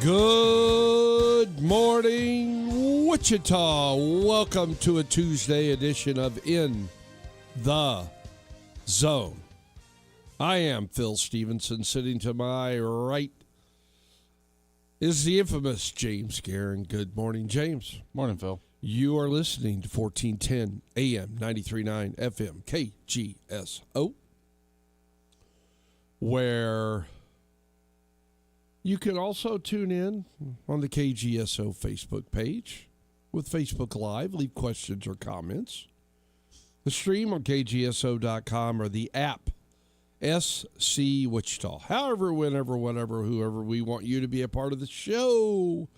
Good morning, Wichita. Welcome to a Tuesday edition of In the Zone. I am Phil Stevenson. Sitting to my right is the infamous James Guerin. Good morning, James. Morning, Phil. You are listening to 1410 AM 93.9 FM KGSO, where you can also tune in on the KGSO Facebook page with Facebook Live. Leave questions or comments. The stream on KGSO.com or the app SC Wichita. However, whenever, whatever, whoever, we want you to be a part of the show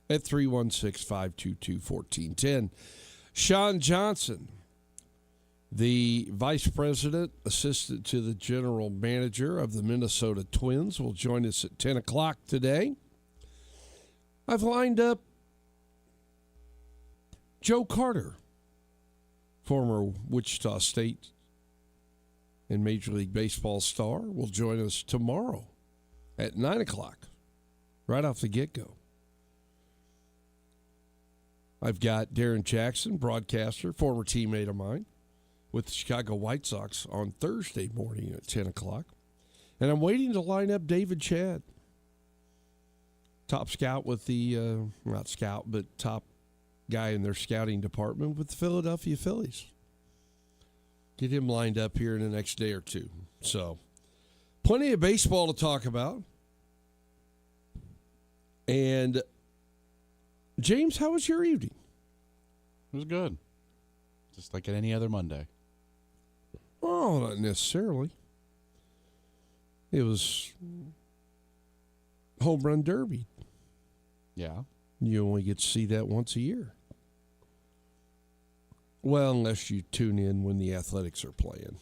at 316-522-1410. Sean Johnson, the Vice President, Assistant to the General Manager of the Minnesota Twins, will join us at 10 o'clock today. I've lined up Joe Carter, former Wichita State and Major League Baseball star, will join us tomorrow at 9 o'clock, right off the get-go. I've got Darren Jackson, broadcaster, former teammate of mine, with the Chicago White Sox on Thursday morning at 10 o'clock. And I'm waiting to line up David Chad, top scout with the, not scout, but top guy in their scouting department with the Philadelphia Phillies. Get him lined up here in the next day or two. So, plenty of baseball to talk about. And, James, how was your evening? It was good. Just like any other Monday. Oh, not necessarily. It was home run derby. Yeah. You only get to see that once a year. Well, unless you tune in when the Athletics are playing.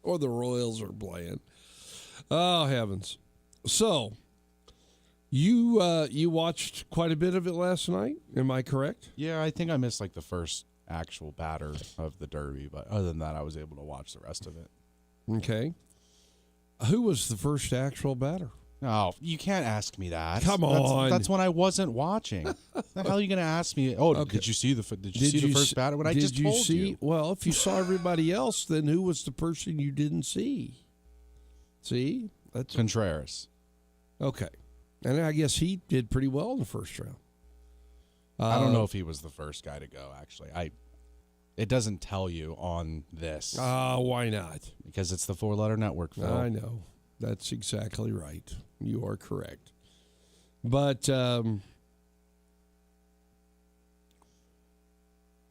Or the Royals are playing. Oh, heavens. So, you watched quite a bit of it last night, am I correct? Yeah, I think I missed like the first actual batter of the derby, but other than that, I was able to watch the rest of it. Okay. Who was the first actual batter? Oh, you can't ask me that. Come on. That's when I wasn't watching. The hell are you going to ask me? Oh, okay. Did you see the first batter? When I just told you. Well, if you saw everybody else, then who was the person you didn't see? See? That's Contreras. Okay. And I guess he did pretty well in the first round. I don't know if he was the first guy to go, actually. It doesn't tell you on this. Why not? Because it's the four-letter network, Phil. I know. That's exactly right. You are correct. But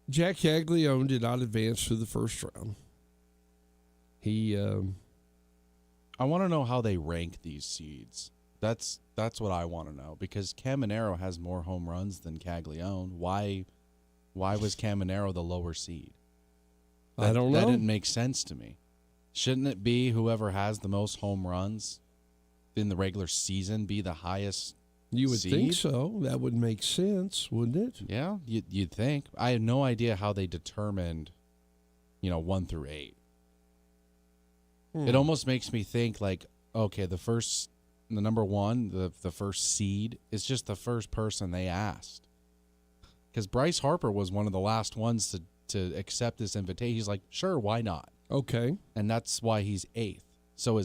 Jack Caglione did not advance to the first round. He I want to know how they rank these seeds. That's what I want to know, because Caminero has more home runs than Caglione. Why was Caminero the lower seed? I don't know. That didn't make sense to me. Shouldn't it be whoever has the most home runs in the regular season be the highest You would seed? think so. That would make sense, wouldn't it? Yeah, you'd think. I have no idea how they determined, 1 through 8. It almost makes me think like, okay, the number one, the first seed is just the first person they asked. Because Bryce Harper was one of the last ones to accept this invitation. He's like, sure, why not? Okay. And that's why he's 8th. So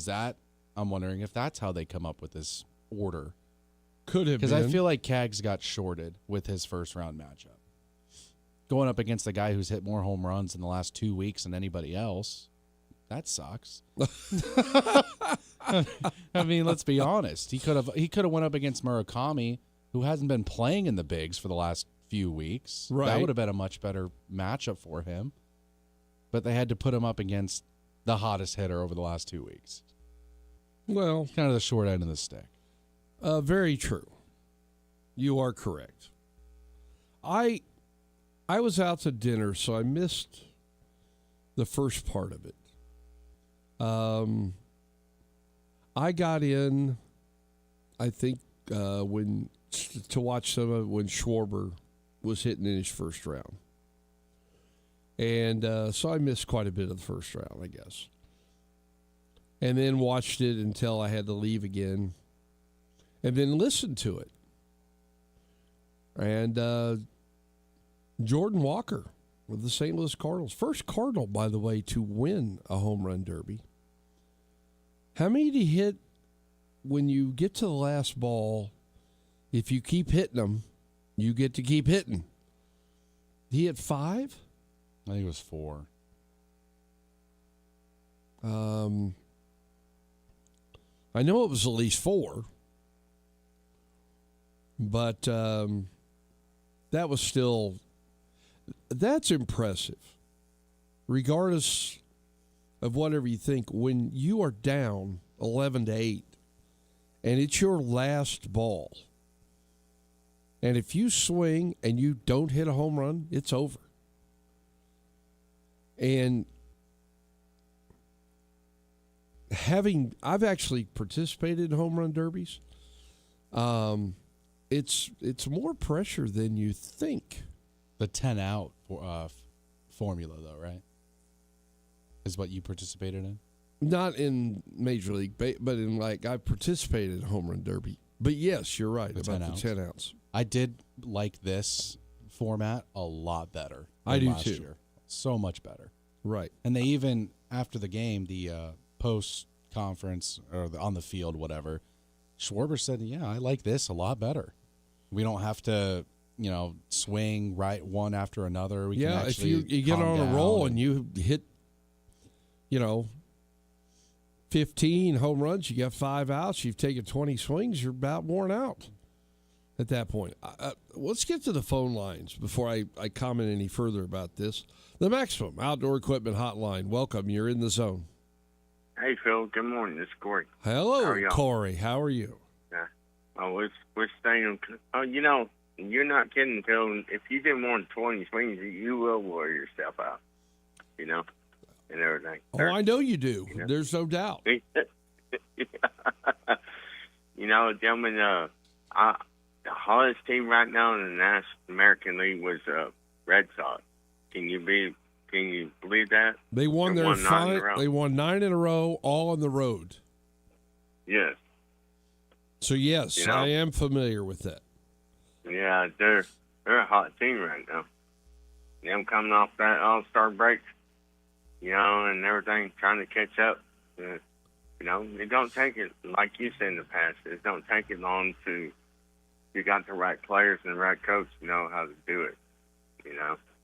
I'm wondering if that's how they come up with this order. Could have been. Because I feel like Cags got shorted with his first round matchup. Going up against the guy who's hit more home runs in the last 2 weeks than anybody else, that sucks. I mean, let's be honest. He could have went up against Murakami, who hasn't been playing in the bigs for the last few weeks. Right. That would have been a much better matchup for him. But they had to put him up against the hottest hitter over the last 2 weeks. Well, Kind of the short end of the stick. very true. You are correct. I was out to dinner, so I missed the first part of it. I got in, I think, to watch some of it when Schwarber was hitting in his first round. And so I missed quite a bit of the first round, I guess. And then watched it until I had to leave again and then listen to it. And Jordan Walker with the St. Louis Cardinals. First Cardinal, by the way, to win a home run derby. How many do you hit when you get to the last ball? If you keep hitting them, you get to keep hitting. He hit 5? I think it was 4. I know it was at least 4. But that was still, that's impressive. Regardless of whatever you think, when you are down 11-8 and it's your last ball, and if you swing and you don't hit a home run, it's over. And I've actually participated in home run derbies. It's more pressure than you think. The 10 out formula, though, right? Is what you participated in? Not in Major League, but in I've participated in home run derby. But yes, you're right about the 10 outs. I did like this format a lot better. I do last too. Year. So much better. Right. And they even, after the game, the post conference or on the field, whatever, Schwarber said, "Yeah, I like this a lot better. We don't have to, swing right one after another. We can actually if you get on a roll and you hit, 15 home runs, you got 5 outs, you've taken 20 swings, you're about worn out at that point." Let's get to the phone lines before I comment any further about this. The Maximum Outdoor Equipment Hotline. Welcome. You're in the zone. Hey, Phil. Good morning. This is Corey. Hello, How are y'all? Corey. How are you? Yeah. We're staying. You're not kidding, Phil. If you did more than 20 swings, you will wear yourself out, and everything. Oh, I know you do. There's no doubt. Gentlemen, the hottest team right now in the National American League was Red Sox. Can you believe that? They won their 9 in a row. They won 9 in a row, all on the road. Yes. So yes, I am familiar with that. Yeah, they're a hot team right now. Them coming off that All-Star break, and everything, trying to catch up. It don't take it, like you said in the past, it don't take it long to, you got the right players and the right coach to know how to do it,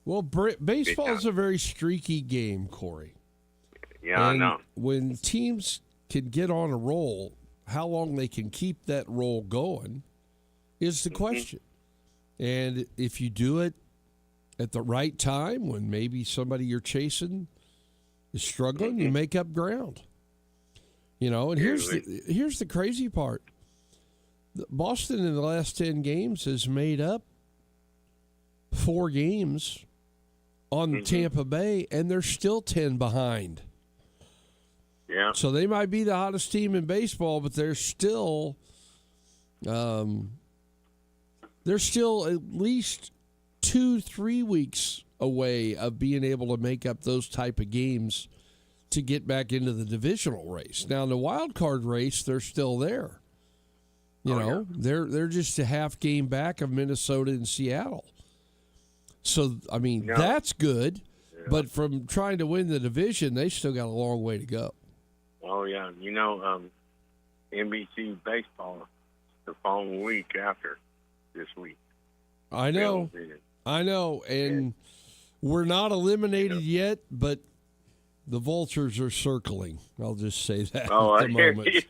Well, baseball is a very streaky game, Corey. Yeah, and I know. When teams can get on a roll, how long they can keep that roll going is the question. And if you do it at the right time, when maybe somebody you're chasing is struggling, you make up ground. And here's the crazy part. Boston in the last 10 games has made up 4 games on Tampa Bay, and they're still 10 behind. Yeah. So they might be the hottest team in baseball, but they're still at least 2-3 weeks away of being able to make up those type of games to get back into the divisional race. Now in the wild card race, they're still there. They're just a half game back of Minnesota and Seattle. So that's good, but from trying to win the division, they still got a long way to go. Oh yeah, NBC baseball the following week after this week. I know, and we're not eliminated yet, but the vultures are circling. I'll just say that at the moment.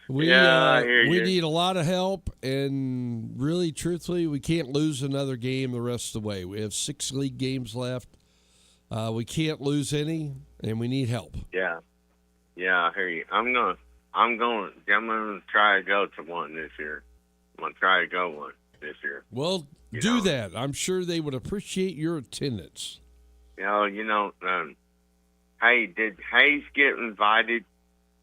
We need a lot of help, and really, truthfully, we can't lose another game the rest of the way. We have 6 league games left. We can't lose any, and we need help. Yeah, I hear you. I'm going to try to go to one this year. I'm going to try to go one this year. Well, do that. I'm sure they would appreciate your attendance. Hey, did Hayes get invited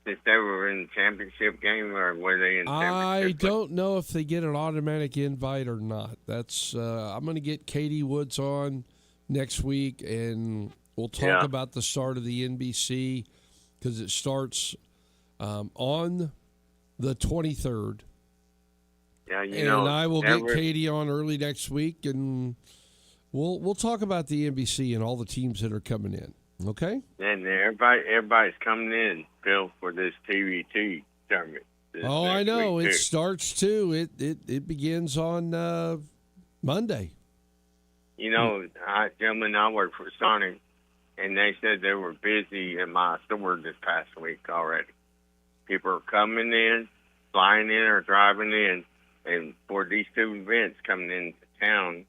if they were in the championship game, or were they in the championship? I don't know if they get an automatic invite or not. That's I'm going to get Katie Woods on next week, and we'll talk about the start of the NBC, because it starts on the 23rd, Yeah, you And know, I will never, get Katie on early next week, and we'll talk about the NBC and all the teams that are coming in. Okay? and everybody's coming in, Phil, for this TVT tournament. Oh, I know. Week, It too. starts too. It begins on Monday. You know, gentlemen, I work for Sonic, and they said they were busy in my store this past week already. People are coming in, flying in or driving in, and for these two events coming into town,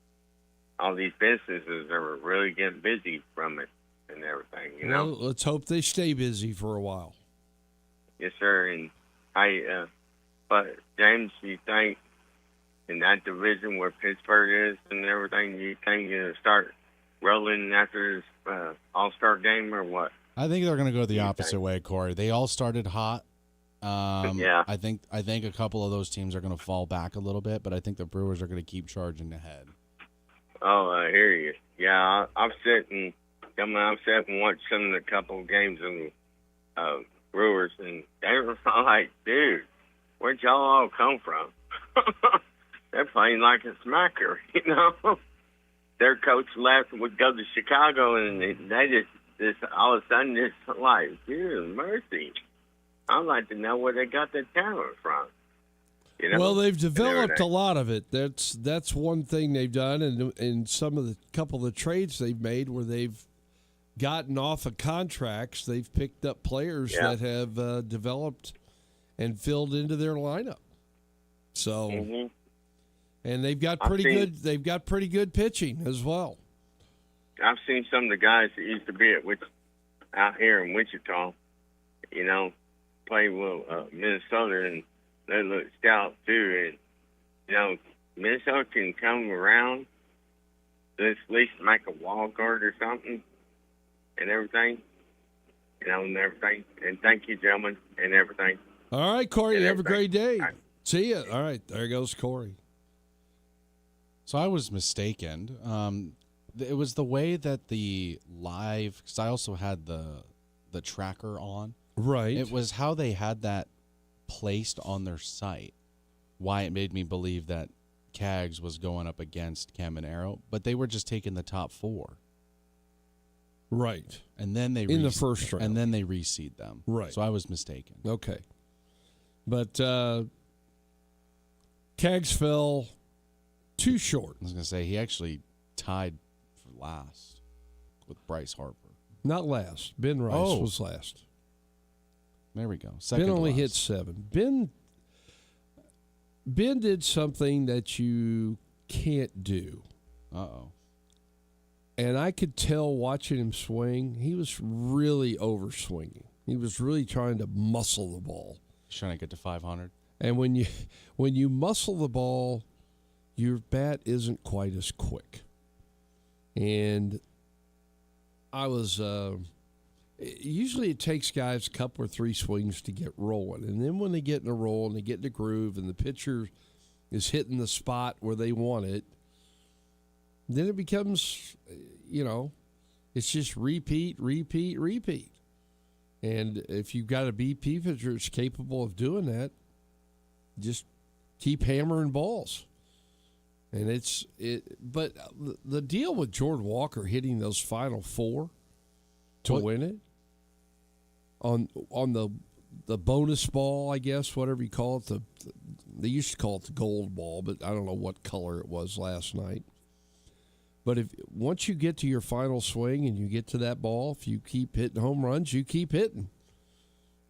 all these businesses are really getting busy from it and everything, you know? Well, let's hope they stay busy for a while. Yes, sir. And but James, you think in that division where Pittsburgh is and everything, you think you'll start rolling after this All-Star game or what? I think they're going to go the opposite way, Corey. They all started hot. Yeah. I think a couple of those teams are going to fall back a little bit, but I think the Brewers are going to keep charging ahead. Oh, I hear you. Yeah, I've sat and watched some of the couple of games of the Brewers, and they were like, dude, where'd y'all all come from? They're playing like a smacker, you know? Their coach left, would go to Chicago, and they just all of a sudden, just like, dude, mercy. I'd like to know where they got the talent from. You know? Well, they've developed a lot of it. That's one thing they've done, and some of the couple of the trades they've made where they've gotten off of contracts, they've picked up players that have developed and filled into their lineup. So, and they've got They've got pretty good pitching as well. I've seen some of the guys that used to be out here in Wichita, you know, play with Minnesota, and they look stout too. And you know, Minnesota can come around, let's at least make a wild card or something, and everything, you know, and everything. And thank you, gentlemen, and everything. All right, Corey, And have a great day. All right. See ya. All right, there goes Corey. So I was mistaken. It was the way that the live, because I also had the tracker on. Right. It was how they had that placed on their site. Why it made me believe that Cags was going up against Caminero, but they were just taking the top four. Right. And then they in the first round. and then they reseed them. Right. So I was mistaken. Okay. But Cags fell too short. I was going to say he actually tied for last with Bryce Harper. Not last. Ben Rice was last. There we go. Second Ben only last. hit 7. Ben did something that you can't do. Uh-oh. And I could tell watching him swing, he was really over-swinging. He was really trying to muscle the ball. He's trying to get to 500. And when you muscle the ball, your bat isn't quite as quick. And I was usually it takes guys a couple or 3 swings to get rolling. And then when they get in a roll and they get in a groove and the pitcher is hitting the spot where they want it, then it becomes, it's just repeat. And if you've got a BP pitcher that's capable of doing that, just keep hammering balls. And but the deal with Jordan Walker hitting those final 4 to win it on the bonus ball, I guess, whatever you call it, they used to call it the gold ball, but I don't know what color it was last night. But once you get to your final swing and you get to that ball, if you keep hitting home runs, you keep hitting.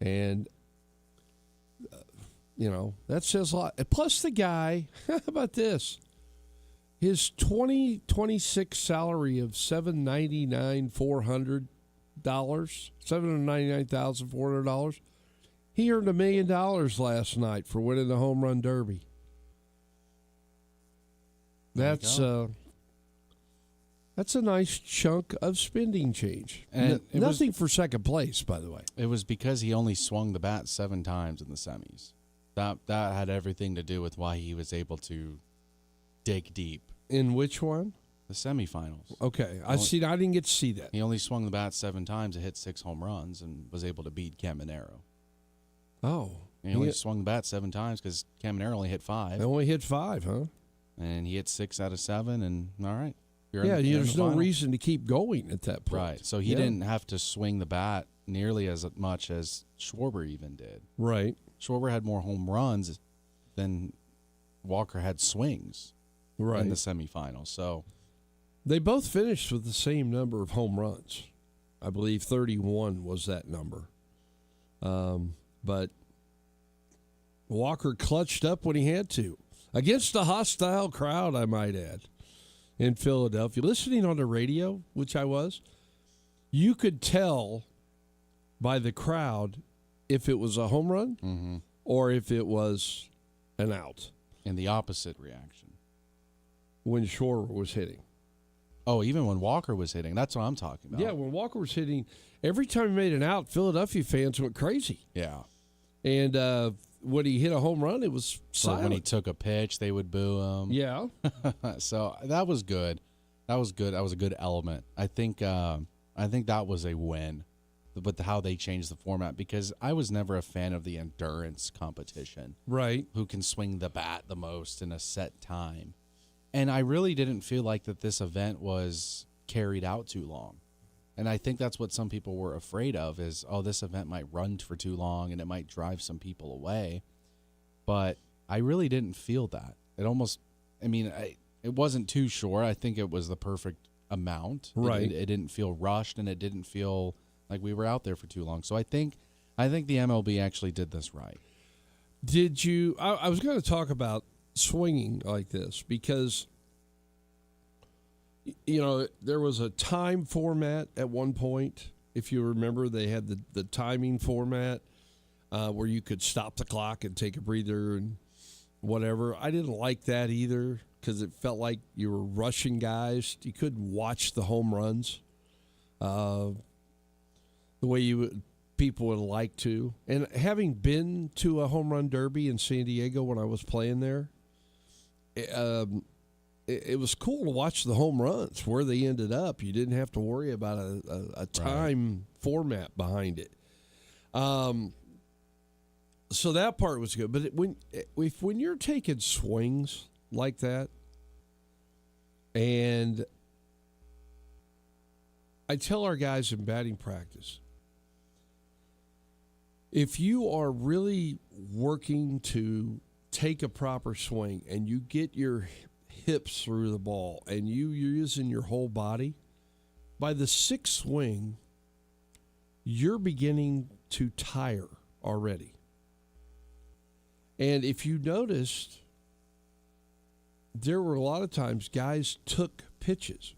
And, that says a lot. And plus the guy, how about this? His 2026 salary of $799,400, he earned $1 million last night for winning the home run derby. That's a nice chunk of spending change. And nothing for second place, by the way. It was because he only swung the bat 7 times in the semis. That had everything to do with why he was able to dig deep. In which one? The semifinals. Okay. I didn't get to see that. He only swung the bat 7 times and hit 6 home runs and was able to beat Caminero. Oh. He only swung the bat 7 times because Caminero only hit 5. They only hit 5, huh? And he hit 6 out of 7, and all right. There's no reason to keep going at that point. Right. So he didn't have to swing the bat nearly as much as Schwarber even did. Right. Schwarber had more home runs than Walker had swings in the semifinals. So they both finished with the same number of home runs. I believe 31 was that number. But Walker clutched up when he had to. Against a hostile crowd, I might add, in Philadelphia. Listening on the radio, which I was, you could tell by the crowd if it was a home run or if it was an out. And the opposite reaction. When Schwarber was hitting. Oh, even when Walker was hitting. That's what I'm talking about. Yeah, when Walker was hitting, every time he made an out, Philadelphia fans went crazy. Yeah. And when he hit a home run, it was silent. Or when he took a pitch, they would boo him. Yeah. So that was good. That was good. That was a good element. I think that was a win with how they changed the format, because I was never a fan of the endurance competition. Right. Who can swing the bat the most in a set time. And I really didn't feel like that this event was carried out too long. And I think that's what some people were afraid of is, this event might run for too long and it might drive some people away. But I really didn't feel that. It wasn't too short. I think it was the perfect amount. Right. It didn't feel rushed, and it didn't feel like we were out there for too long. So I think the MLB actually did this right. Did you? I was going to talk about swinging like this because, there was a time format at one point. If you remember, they had the timing format where you could stop the clock and take a breather and whatever. I didn't like that either because it felt like you were rushing guys. You couldn't watch the home runs the way people would like to. And having been to a home run derby in San Diego when I was playing there, it was cool to watch the home runs, where they ended up. You didn't have to worry about a time format behind it. So that part was good. But when you're taking swings like that, and I tell our guys in batting practice, if you are really working to take a proper swing and you get your hips through the ball and you're using your whole body, by the 6th swing, you're beginning to tire already. And if you noticed, there were a lot of times guys took pitches,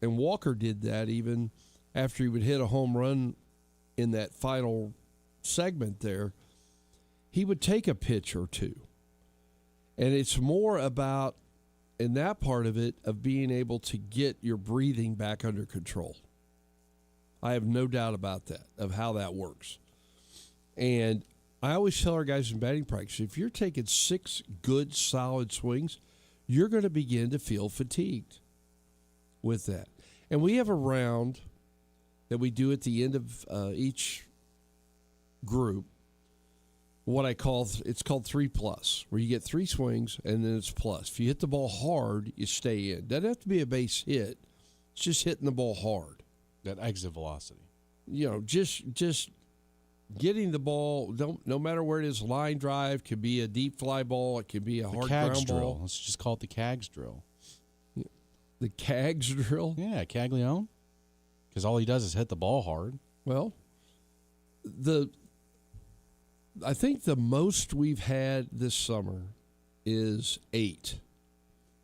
and Walker did that even after he would hit a home run in that final segment there. He would take a pitch or two. And it's more about, in that part of it, of being able to get your breathing back under control. I have no doubt about that, of how that works. And I always tell our guys in batting practice, if you're taking 6 good, solid swings, you're going to begin to feel fatigued with that. And we have a round that we do at the end of each group, what it's called 3+, where you get 3 swings and then it's plus. If you hit the ball hard, you stay in. Doesn't have to be a base hit. It's just hitting the ball hard. That exit velocity. Just getting the ball, no matter where it is, line drive, could be a deep fly ball, it could be a hard ground drill. ball. Let's just call it the CAGS drill. The CAGS drill? Yeah, Caglione. Because all he does is hit the ball hard. Well, I think the most we've had this summer is 8.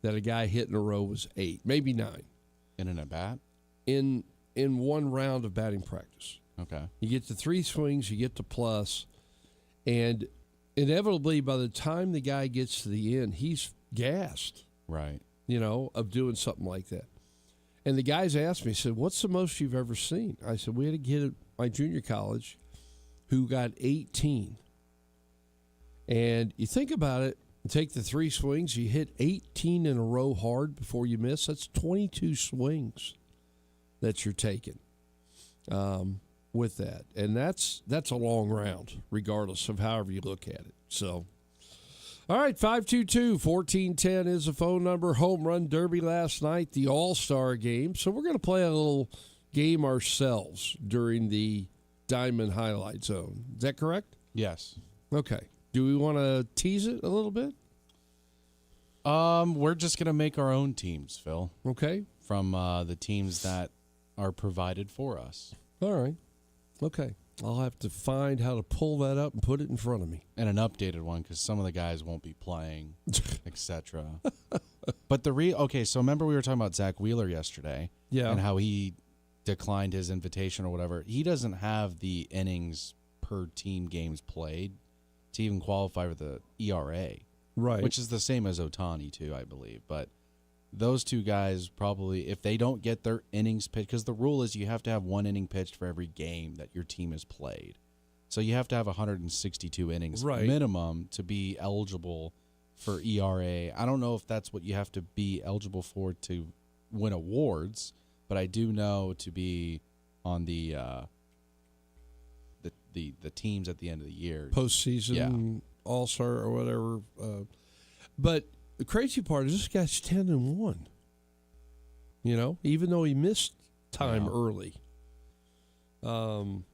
That a guy hit in a row was 8, maybe 9. In an at-bat? In one round of batting practice. Okay. You get to 3 swings, you get to plus, and inevitably by the time the guy gets to the end, he's gassed. Right. Of doing something like that. And the guys asked me, said, what's the most you've ever seen? I said, we had a kid at my junior college who got 18. And you think about it, you take the 3 swings, you hit 18 in a row hard before you miss. That's 22 swings that you're taking. with that. And that's a long round, regardless of however you look at it. So, all right, 522-1410 is the phone number. Home Run Derby last night, the All-Star game. So we're going to play a little game ourselves during the Diamond Highlight Zone. Is that correct? Yes. Okay. Do we want to tease it a little bit? We're just going to make our own teams, Phil, Okay. from the teams that are provided for us. All right. Okay. I'll have to find how to pull that up and put it in front of me. And an updated one because some of the guys won't be playing, etc. But okay, so remember we were talking about Zach Wheeler yesterday, Yeah. and how he declined his invitation or whatever. He doesn't have the innings per team games played to even qualify for the ERA, Right. which is the same as Ohtani too, I believe. But those two guys probably, if they don't get their innings pitched, because the rule is you have to have one inning pitched for every game that your team has played. So you have to have 162 innings Right. minimum to be eligible for ERA. I don't know if that's what you have to be eligible for to win awards, but I do know to be on the teams at the end of the year. Postseason, All-Star or whatever. But the crazy part is this guy's 10-1. You know, even though he missed time early. And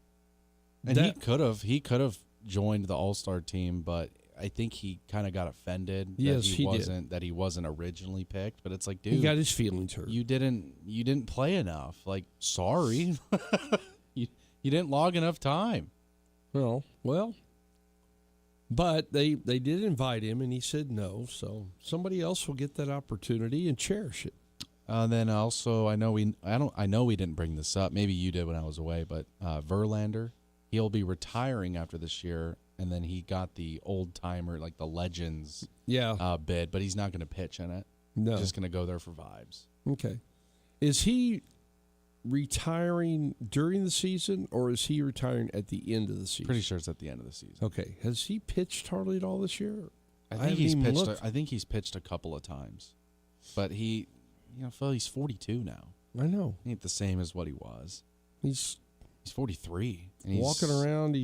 he could have joined the All-Star team, but I think he kind of got offended Yes, he did. that he wasn't originally picked. But it's like, dude, He got his feelings hurt. you didn't play enough. Like, sorry, you didn't log enough time. Well, but they did invite him, and he said no. So somebody else will get that opportunity and cherish it. Then also, I know we didn't bring this up. Maybe you did when I was away, but Verlander, he'll be retiring after this year, and then he got the old timer, like the Legends, bid, but he's not going to pitch in it. No, Just going to go there for vibes. Okay, is he retiring during the season, or is he retiring at the end of the season? Pretty sure it's at the end of the season. Okay, has he pitched hardly at all this year? I think he's pitched a couple of times, but Phil, he's 42 now. I know. He ain't the same as what he was. He's 43. And walking around.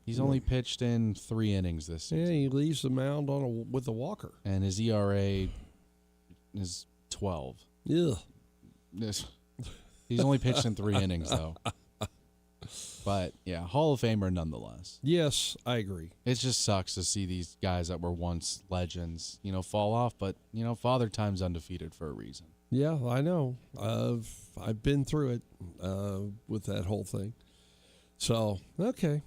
He's only pitched in 3 innings this season. Yeah, he leaves the mound with a walker. And his ERA is 12. Yeah. He's only pitched in 3 innings, though. But, yeah, Hall of Famer nonetheless. Yes, I agree. It just sucks to see these guys that were once legends, fall off. But, Father Time's undefeated for a reason. Yeah, I know. I've been through it with that whole thing. So, okay.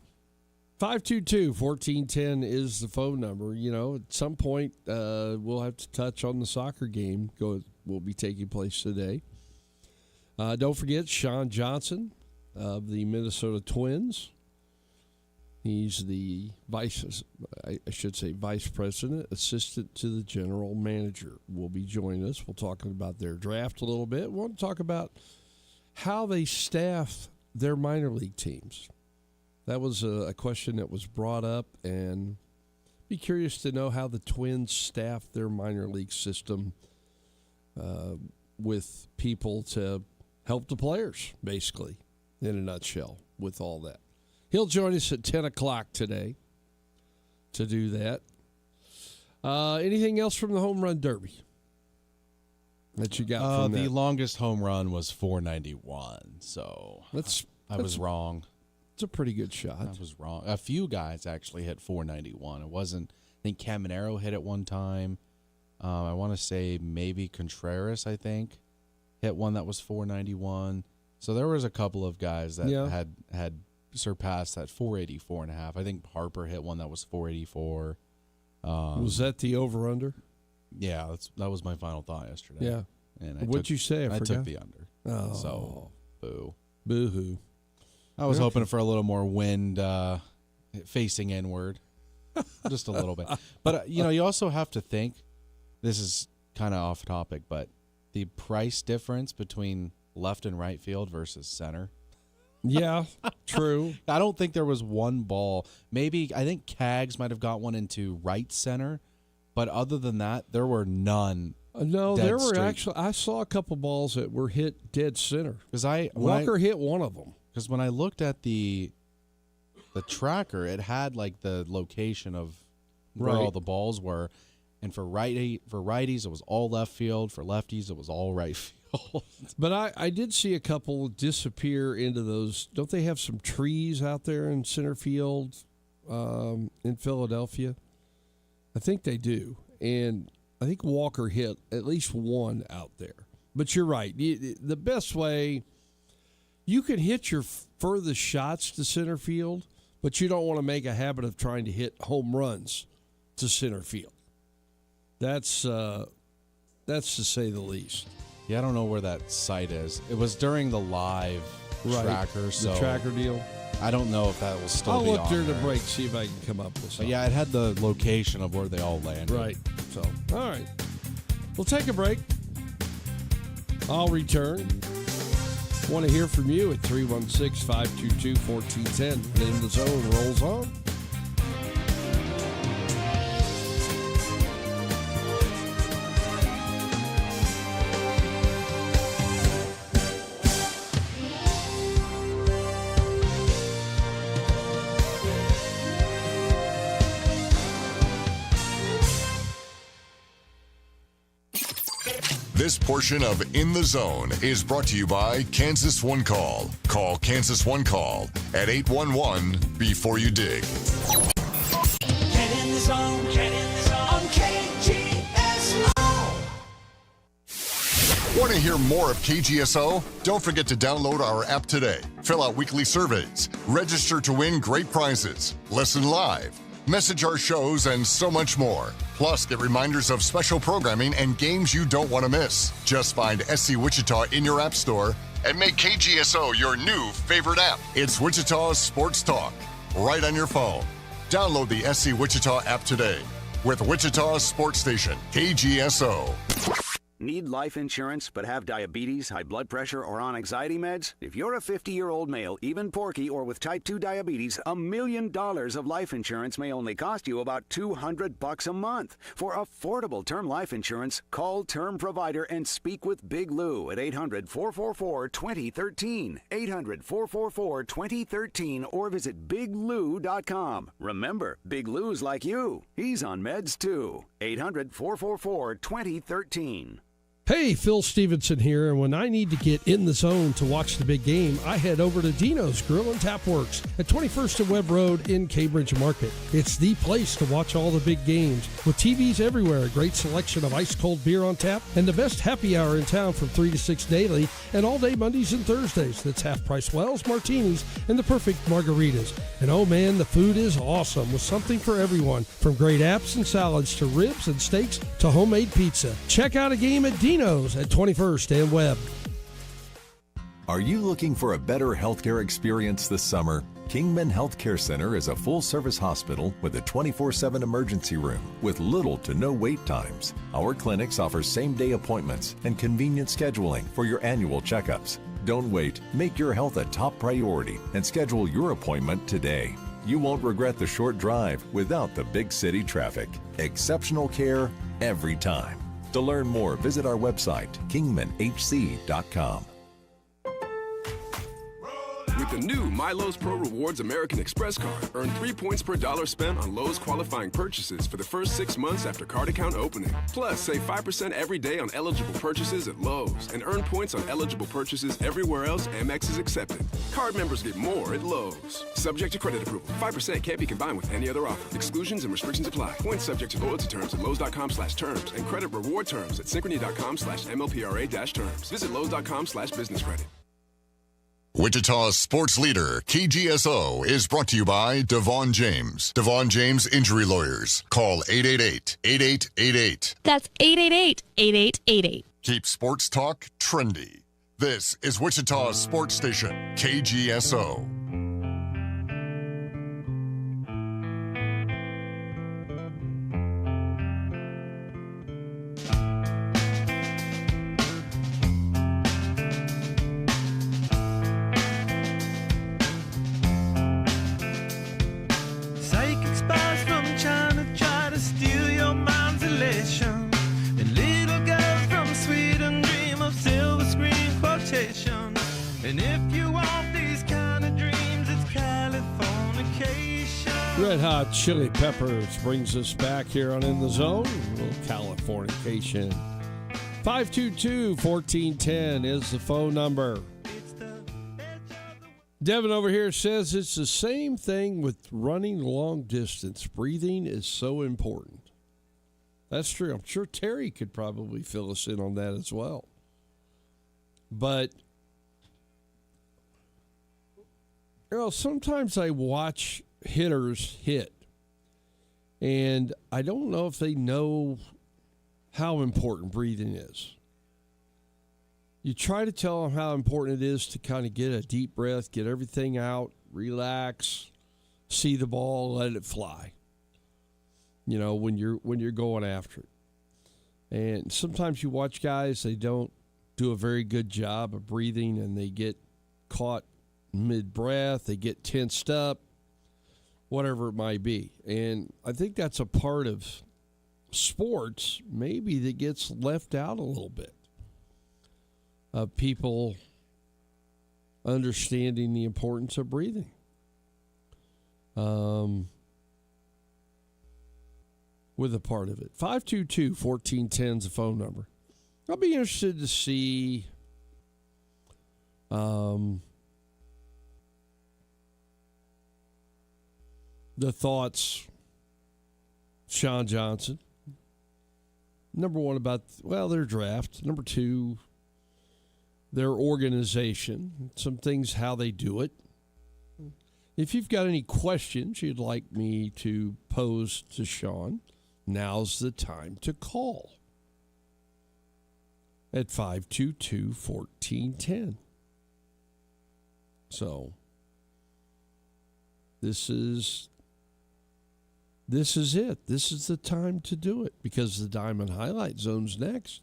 522-1410 is the phone number. At some point, we'll have to touch on the soccer game will be taking place today. Don't forget Sean Johnson of the Minnesota Twins. He's the vice president, assistant to the general manager. Will be joining us. We'll talk about their draft a little bit. We'll talk about how they staff their minor league teams. That was a question that was brought up, and be curious to know how the Twins staff their minor league system with people to help the players, basically, in a nutshell, with all that. He'll join us at 10 o'clock today to do that. Anything else from the Home Run Derby that you got from that? The longest home run was 491, so I was wrong. It's a pretty good shot. I was wrong. A few guys actually hit 491. It wasn't. I think Caminero hit it one time. I want to say maybe Contreras, I think, hit one that was 491. So there was a couple of guys that had surpassed that 484.5. I think Harper hit one that was 484. Was that the over-under? Yeah, that was my final thought yesterday. Yeah. And What'd you say? I took the under. Oh. So, boo. Boo-hoo. I was hoping for a little more wind facing inward, just a little bit. But, you also have to think, this is kind of off topic, but the price difference between left and right field versus center. Yeah, true. I don't think there was one ball. Maybe, I think Cags might have got one into right center, but other than that, there were none. No, there were actually, I saw a couple balls that were hit dead center. Because Walker hit one of them. Because when I looked at the tracker, it had like the location of where all the balls were, and for righties it was all left field. For lefties it was all right field. But I did see a couple disappear into those. Don't they have some trees out there in center field in Philadelphia? I think they do, and I think Walker hit at least one out there. But you're right. The best way, you can hit your furthest shots to center field, but you don't want to make a habit of trying to hit home runs to center field. That's to say the least. Yeah, I don't know where that site is. It was during the live tracker, so the tracker deal. I don't know if that will still I'll be look on during the there. break, see if I can come up with But something. yeah, it had the location of where they all landed. Right. So, all right. We'll take a break. I'll return. Want to hear from you at 316-522-1410. In the Zone rolls on. This portion of In the Zone is brought to you by Kansas One Call. Call Kansas One Call at 811 before you dig. Get in the zone, on KGSO. Want to hear more of KGSO? Don't forget to download our app today. Fill out weekly surveys, register to win great prizes, listen live, message our shows, and so much more. Plus, get reminders of special programming and games you don't want to miss. Just find SC Wichita in your app store and make KGSO your new favorite app. It's Wichita's Sports Talk, right on your phone. Download the SC Wichita app today with Wichita's sports station, KGSO. Need life insurance but have diabetes, high blood pressure, or on anxiety meds? If you're a 50-year-old male, even porky, or with type 2 diabetes, $1 million of life insurance may only cost you about $200 a month. For affordable term life insurance, call Term Provider and speak with Big Lou at 800-444-2013, 800-444-2013, or visit biglou.com. Remember, Big Lou's like you. He's on meds too. 800-444-2013. Hey, Phil Stevenson here, and when I need to get in the zone to watch the big game, I head over to Dino's Grill and Tap Works at 21st and Webb Road in Cambridge Market. It's the place to watch all the big games. With TVs everywhere, a great selection of ice-cold beer on tap, and the best happy hour in town from 3 to 6 daily, and all day Mondays and Thursdays. That's half-price Wells, martinis, and the perfect margaritas. And oh man, the food is awesome with something for everyone, from great apps and salads to ribs and steaks to homemade pizza. Check out a game at Dino's at 21st and Webb. Are you looking for a better healthcare experience this summer? Kingman Healthcare Center is a full-service hospital with a 24/7 emergency room with little to no wait times. Our clinics offer same-day appointments and convenient scheduling for your annual checkups. Don't wait. Make your health a top priority and schedule your appointment today. You won't regret the short drive without the big city traffic. Exceptional care every time. To learn more, visit our website, kingmanhc.com. With the new My Lowe's Pro Rewards American Express card, earn 3 points per dollar spent on Lowe's qualifying purchases for the first 6 months after card account opening. Plus, save 5% every day on eligible purchases at Lowe's and earn points on eligible purchases everywhere else Amex is accepted. Card members get more at Lowe's. Subject to credit approval. 5% can't be combined with any other offer. Exclusions and restrictions apply. Points subject to loyalty terms at Lowe's.com/terms and credit reward terms at Synchrony.com/MLPRA-terms. Visit Lowe's.com/business credit. Wichita's sports leader, KGSO, is brought to you by Devon Jaimes. Devon Jaimes Injury Lawyers. Call 888-8888. That's 888-8888. Keep sports talk trendy. This is Wichita's sports station, KGSO. Psychic spies from China try to steal your mind's elation. And little girls from Sweden dream of silver screen quotations. And if you want these kind Red Hot Chili Peppers brings us back here on In the Zone. A little Californication. 522-1410 is the phone number. Devin over here says it's the same thing with running long distance. Breathing is so important. That's true. I'm sure Terry could probably fill us in on that as well. But, sometimes I watch hitters hit, and I don't know if they know how important breathing is. You try to tell them how important it is to kind of get a deep breath, get everything out, relax, see the ball, let it fly. When you're going after it. And sometimes you watch guys, they don't do a very good job of breathing, and they get caught mid-breath, they get tensed up, whatever it might be. And I think that's a part of sports maybe that gets left out a little bit. Of people understanding the importance of breathing. With a part of it. 522-1410 is the phone number. I'll be interested to see the thoughts, Sean Johnson. Number one, about, their draft. Number two, their organization, some things, how they do it. If you've got any questions you'd like me to pose to Sean, now's the time to call at 522-1410. So, this is it. This is the time to do it, because the Diamond Highlight Zone's next,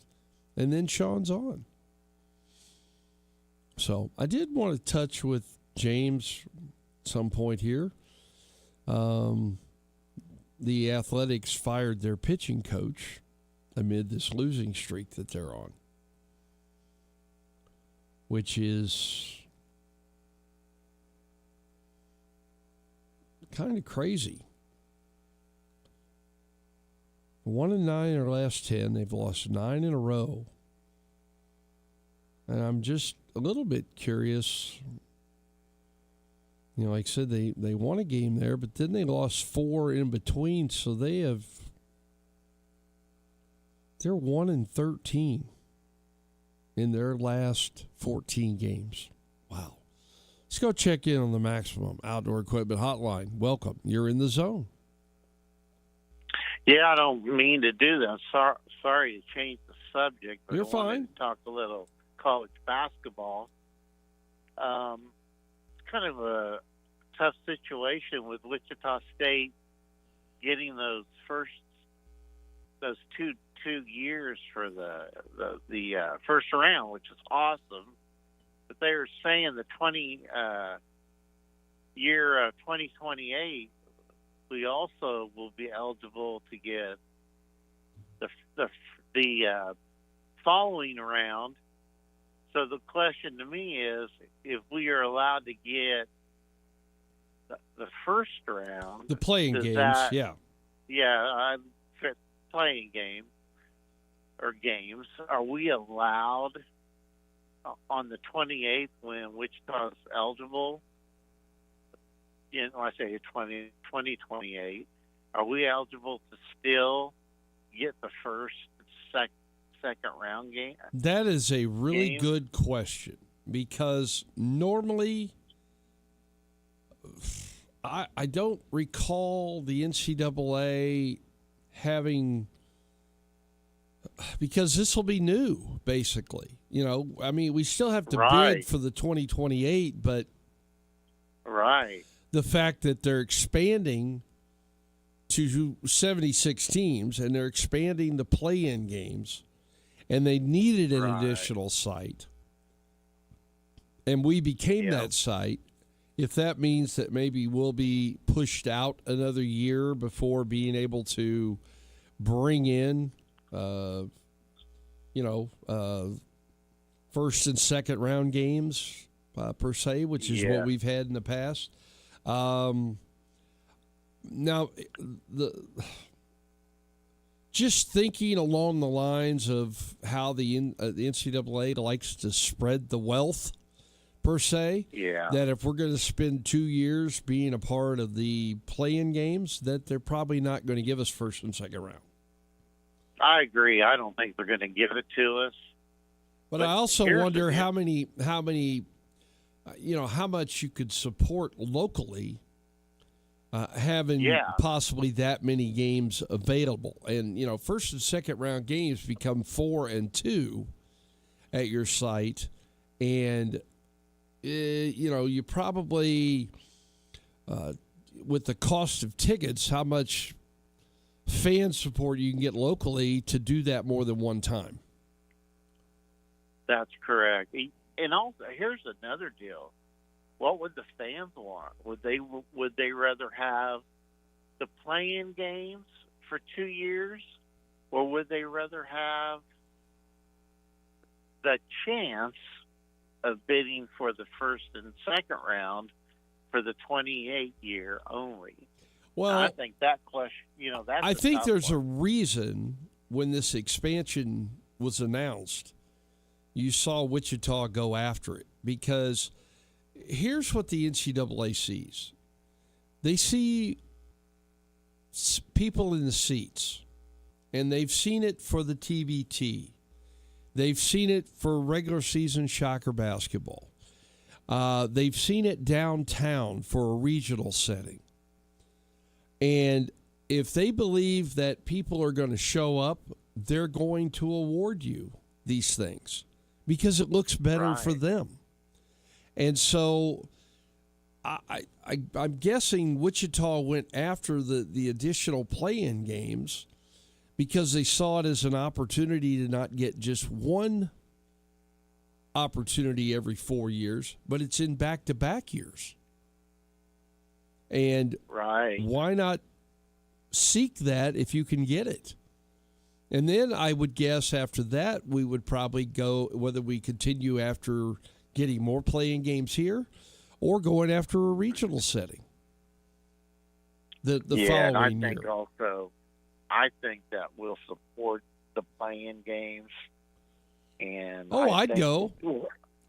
and then Sean's on. So I did want to touch with James at some point here. The Athletics fired their pitching coach amid this losing streak that they're on, which is kind of crazy. 1-9 in their last 10. They've lost 9 in a row. And I'm just a little bit curious. Like I said, they won a game there, but then they lost 4 in between, so they're 1-13 in their last 14 games. Wow. Let's go check in on the Maximum Outdoor Equipment Hotline. Welcome. You're in the zone. Yeah, I don't mean to do that. Sorry to change the subject, but You're I wanted fine. to talk a little college basketball. It's kind of a tough situation with Wichita State getting those two years for the first round, which is awesome. But they were saying the 2028, we also will be eligible to get the following round. So the question to me is, if we are allowed to get the first round, The playing games, playing game or games, are we allowed on the 28th when Wichita's eligible? I say 2028. Are we eligible to still get the first, second round game? That is a really good question, because normally I don't recall the NCAA having, because this will be new, basically. We still have to bid for the 2028, but the fact that they're expanding to 76 teams and they're expanding the play-in games, and they needed an additional site, and we became that site, if that means that maybe we'll be pushed out another year before being able to bring in, first and second round games per se, which is what we've had in the past. now, just thinking along the lines of how the NCAA likes to spread the wealth, per se, that if we're going to spend 2 years being a part of the play-in games, that they're probably not going to give us first and second round. I agree. I don't think they're going to give it to us. But I also wonder how much you could support locally, having possibly that many games available. And, first and second round games become 4 and 2 at your site. And, you probably, with the cost of tickets, how much fan support you can get locally to do that more than one time. That's correct. And also, here's another deal. What would the fans want? Would they rather have the play-in games for 2 years, or would they rather have the chance of bidding for the first and second round for the 28 year only? Well, I think that question, that's I think there's one. a reason when this expansion was announced, you saw Wichita go after it, because here's what the NCAA sees. They see people in the seats, and they've seen it for the TBT. They've seen it for regular season Shocker basketball. They've seen it downtown for a regional setting. And if they believe that people are going to show up, they're going to award you these things because it looks better for them. And so I'm guessing Wichita went after the additional play-in games because they saw it as an opportunity to not get just one opportunity every 4 years, but it's in back-to-back years. And why not seek that if you can get it? And then I would guess after that we would probably go, whether we continue after getting more playing games here or going after a regional setting the following year. I think that we'll support the playing games. And I'd go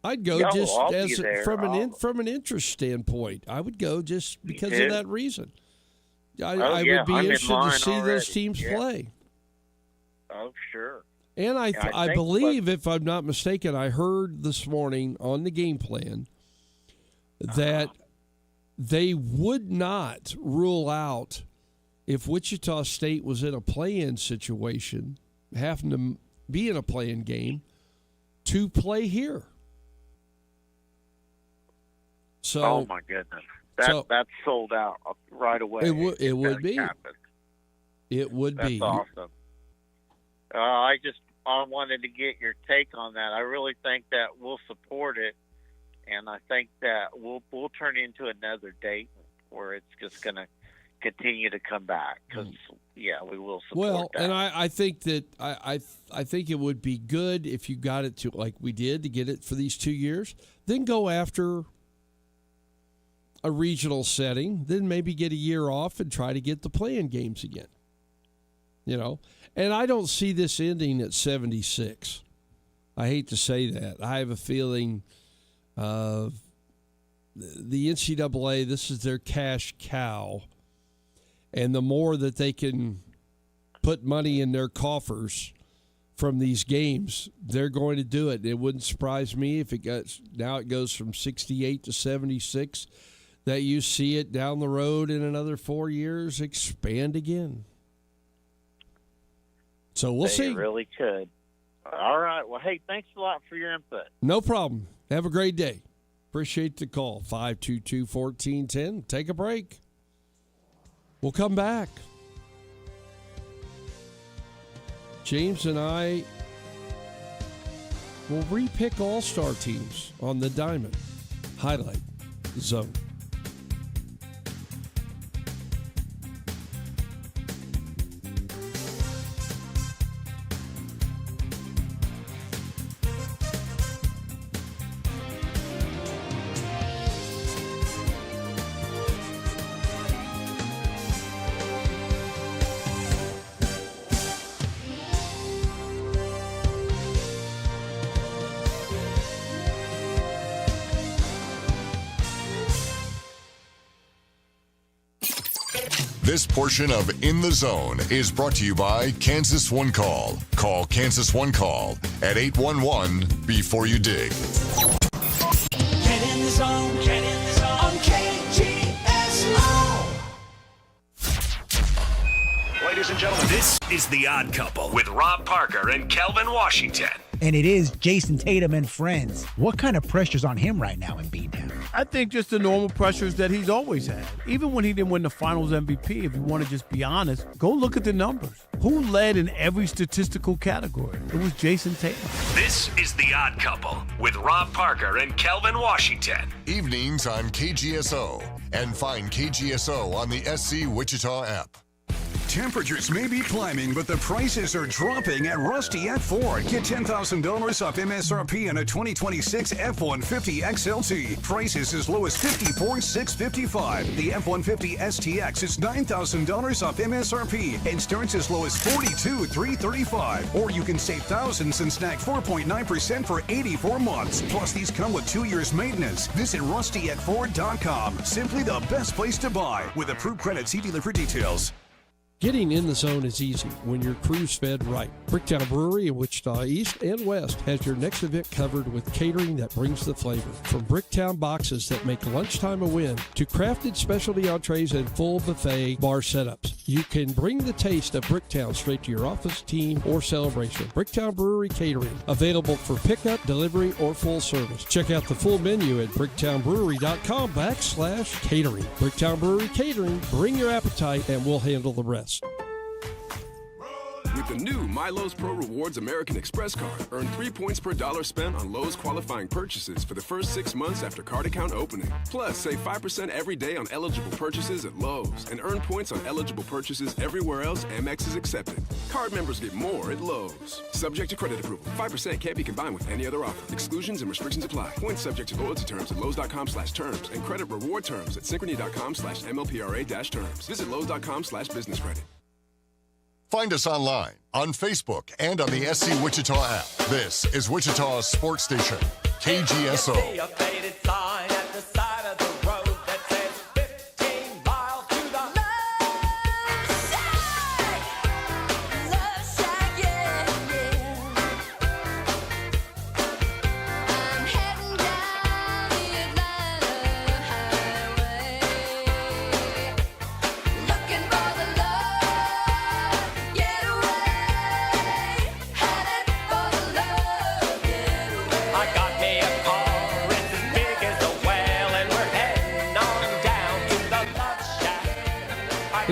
just as from an interest standpoint. I would go just because of that reason. I would be interested to see those teams play. Oh, sure. And I believe, if I'm not mistaken, I heard this morning on the game plan that they would not rule out, if Wichita State was in a play-in situation, having to be in a play-in game, to play here. So, oh my goodness, that's sold out right away. It would be. It would That's be awesome. I wanted to get your take on that. I really think that we'll support it, and I think that we'll turn into another date where it's just going to continue to come back because we will support that. And I think that I think it would be good if you got it to, like we did, to get it for these 2 years, then go after a regional setting, then maybe get a year off and try to get the play-in games again. And I don't see this ending at 76. I hate to say that. I have a feeling the NCAA, this is their cash cow. And the more that they can put money in their coffers from these games, they're going to do it. It wouldn't surprise me if it goes from 68 to 76, that you see it down the road in another 4 years expand again. So we'll see. They really could. All right. Well, hey, thanks a lot for your input. No problem. Have a great day. Appreciate the call. 522-1410. Take a break. We'll come back. James and I will re-pick all-star teams on the Diamond Highlight Zone. This portion of In the Zone is brought to you by Kansas One Call. Call Kansas One Call at 811 before you dig. Get in the zone, on KGSO. Ladies and gentlemen, this is The Odd Couple with Rob Parker and Kelvin Washington. And it is Jason Tatum and friends. What kind of pressure's on him right now in beatdown? I think just the normal pressures that he's always had. Even when he didn't win the Finals MVP, if you want to just be honest, go look at the numbers. Who led in every statistical category? It was Jason Tatum. This is The Odd Couple with Rob Parker and Kelvin Washington. Evenings on KGSO. And find KGSO on the SC Wichita app. Temperatures may be climbing, but the prices are dropping at Rusty at Ford. Get $10,000 off MSRP on a 2026 F-150 XLT. Prices as low as $54,655. The F-150 STX is $9,000 off MSRP and starts as low as $42,335. Or you can save thousands and snag 4.9% for 84 months. Plus, these come with 2 years maintenance. Visit RustyAtFord.com. Simply the best place to buy. With approved credit, see dealer for details. Getting in the zone is easy when your crew's fed right. Bricktown Brewery in Wichita East and West has your next event covered with catering that brings the flavor. From Bricktown boxes that make lunchtime a win to crafted specialty entrees and full buffet bar setups, you can bring the taste of Bricktown straight to your office, team, or celebration. Bricktown Brewery Catering, available for pickup, delivery, or full service. Check out the full menu at bricktownbrewery.com/catering. Bricktown Brewery Catering, bring your appetite and we'll handle the rest. With the new My Lowe's Pro Rewards American Express card, earn 3 points per dollar spent on Lowe's qualifying purchases for the first 6 months after card account opening. Plus, save 5% every day on eligible purchases at Lowe's and earn points on eligible purchases everywhere else Amex is accepted. Card members get more at Lowe's. Subject to credit approval. 5% can't be combined with any other offer. Exclusions and restrictions apply. Points subject to loyalty terms at Lowe's.com/terms and credit reward terms at Synchrony.com/MLPRA-terms. Visit Lowe's.com/business credit. Find us online, on Facebook, and on the SC Wichita app. This is Wichita's sports station, KGSO.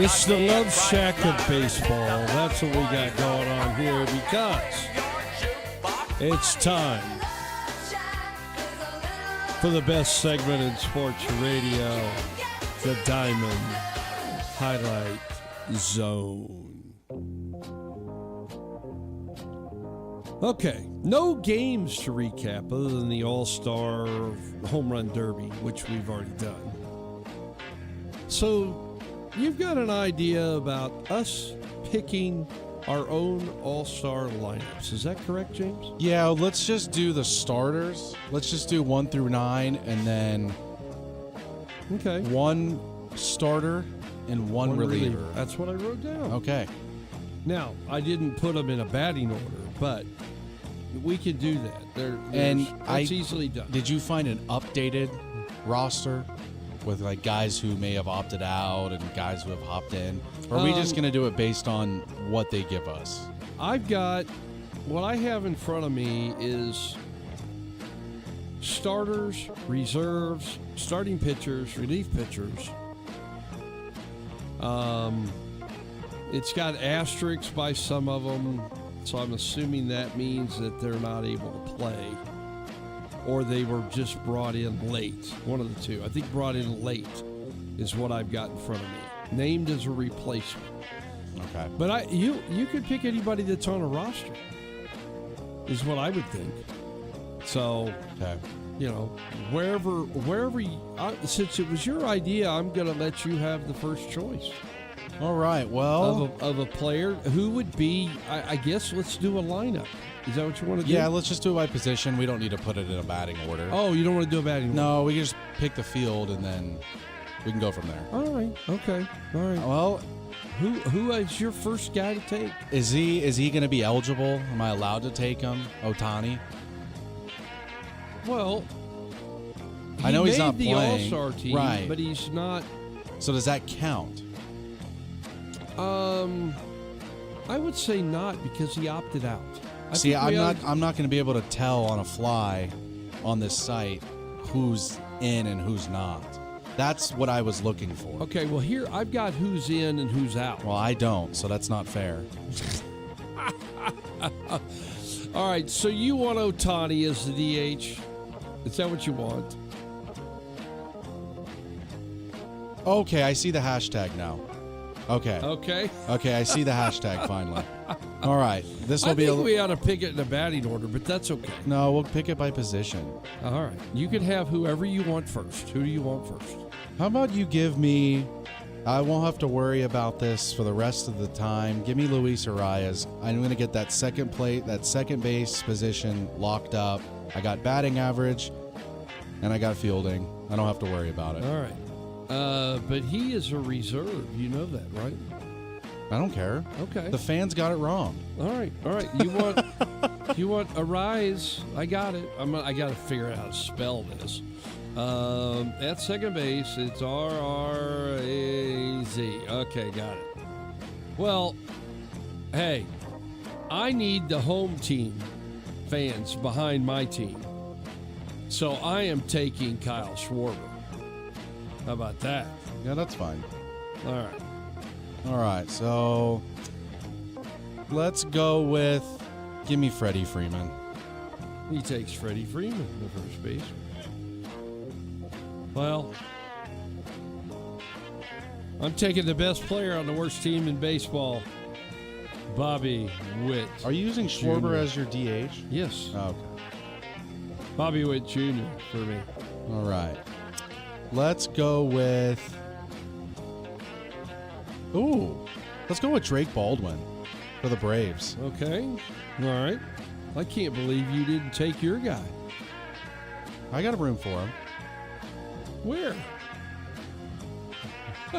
It's the Love Shack of baseball. That's what we got going on here because it's time for the best segment in sports radio, the Diamond Highlight Zone. Okay, no games to recap other than the All-Star Home Run Derby, which we've already done. So you've got an idea about us picking our own all-star lineups. Is that correct, James? Yeah, let's just do the starters. Let's just do 1 through 9 and then one starter and one reliever. That's what I wrote down. Okay. Now, I didn't put them in a batting order, but we can do that. It's easily done. Did you find an updated roster with like guys who may have opted out and guys who have hopped in? Or are we just going to do it based on what they give us? What I have in front of me is starters, reserves, starting pitchers, relief pitchers. It's got asterisks by some of them, so I'm assuming that means that they're not able to play. Or they were just brought in late. One of the two. I think brought in late is what I've got in front of me. Named as a replacement. Okay. But you could pick anybody that's on a roster, is what I would think. So, wherever since it was your idea, I'm going to let you have the first choice. All right, well. Of a player who would be, I guess let's do a lineup. Is that what you want to do? Yeah, let's just do it by position. We don't need to put it in a batting order. Oh, you don't want to do a batting order? No, we can just pick the field and then We can go from there. All right. Okay. All right. Well, who is your first guy to take? Is he going to be eligible? Am I allowed to take him? Ohtani? Well, I know he's not made the playing. All-Star team, right? But he's not. So does that count? I would say not because he opted out. See, I'm not going to be able to tell on a fly on this site who's in and who's not. That's what I was looking for. Okay, well here I've got who's in and who's out. Well, I don't, so that's not fair. All right, so you want Ohtani as the DH? Is that what you want? Okay, I see the hashtag now. Okay. Okay, I see the hashtag finally. All right, this will I be think we ought to pick it in a batting order, but that's okay. No, we'll pick it by position. All right, you can have whoever you want first. Who do you want first? How about you give me? I won't have to worry about this for the rest of the time. Give me Luis Arias. I'm going to get that second base position locked up. I got batting average, and I got fielding. I don't have to worry about it. All right. But he is a reserve. You know that, right? I don't care. Okay. The fans got it wrong. All right. You want Arise? I got it. I got to figure out how to spell this. At second base, it's R-R-A-Z. Okay, got it. Well, hey, I need the home team fans behind my team. So I am taking Kyle Schwarber. How about that? Yeah, that's fine. All right, so let's go with, give me Freddie Freeman. He takes Freddie Freeman, the first base. Well, I'm taking the best player on the worst team in baseball, Bobby Witt. Are you using Schwarber as your DH? Yes. Oh, okay. Bobby Witt Jr. for me. All right. Let's go with... let's go with Drake Baldwin for the Braves. Okay. All right. I can't believe you didn't take your guy. I got a room for him. Where?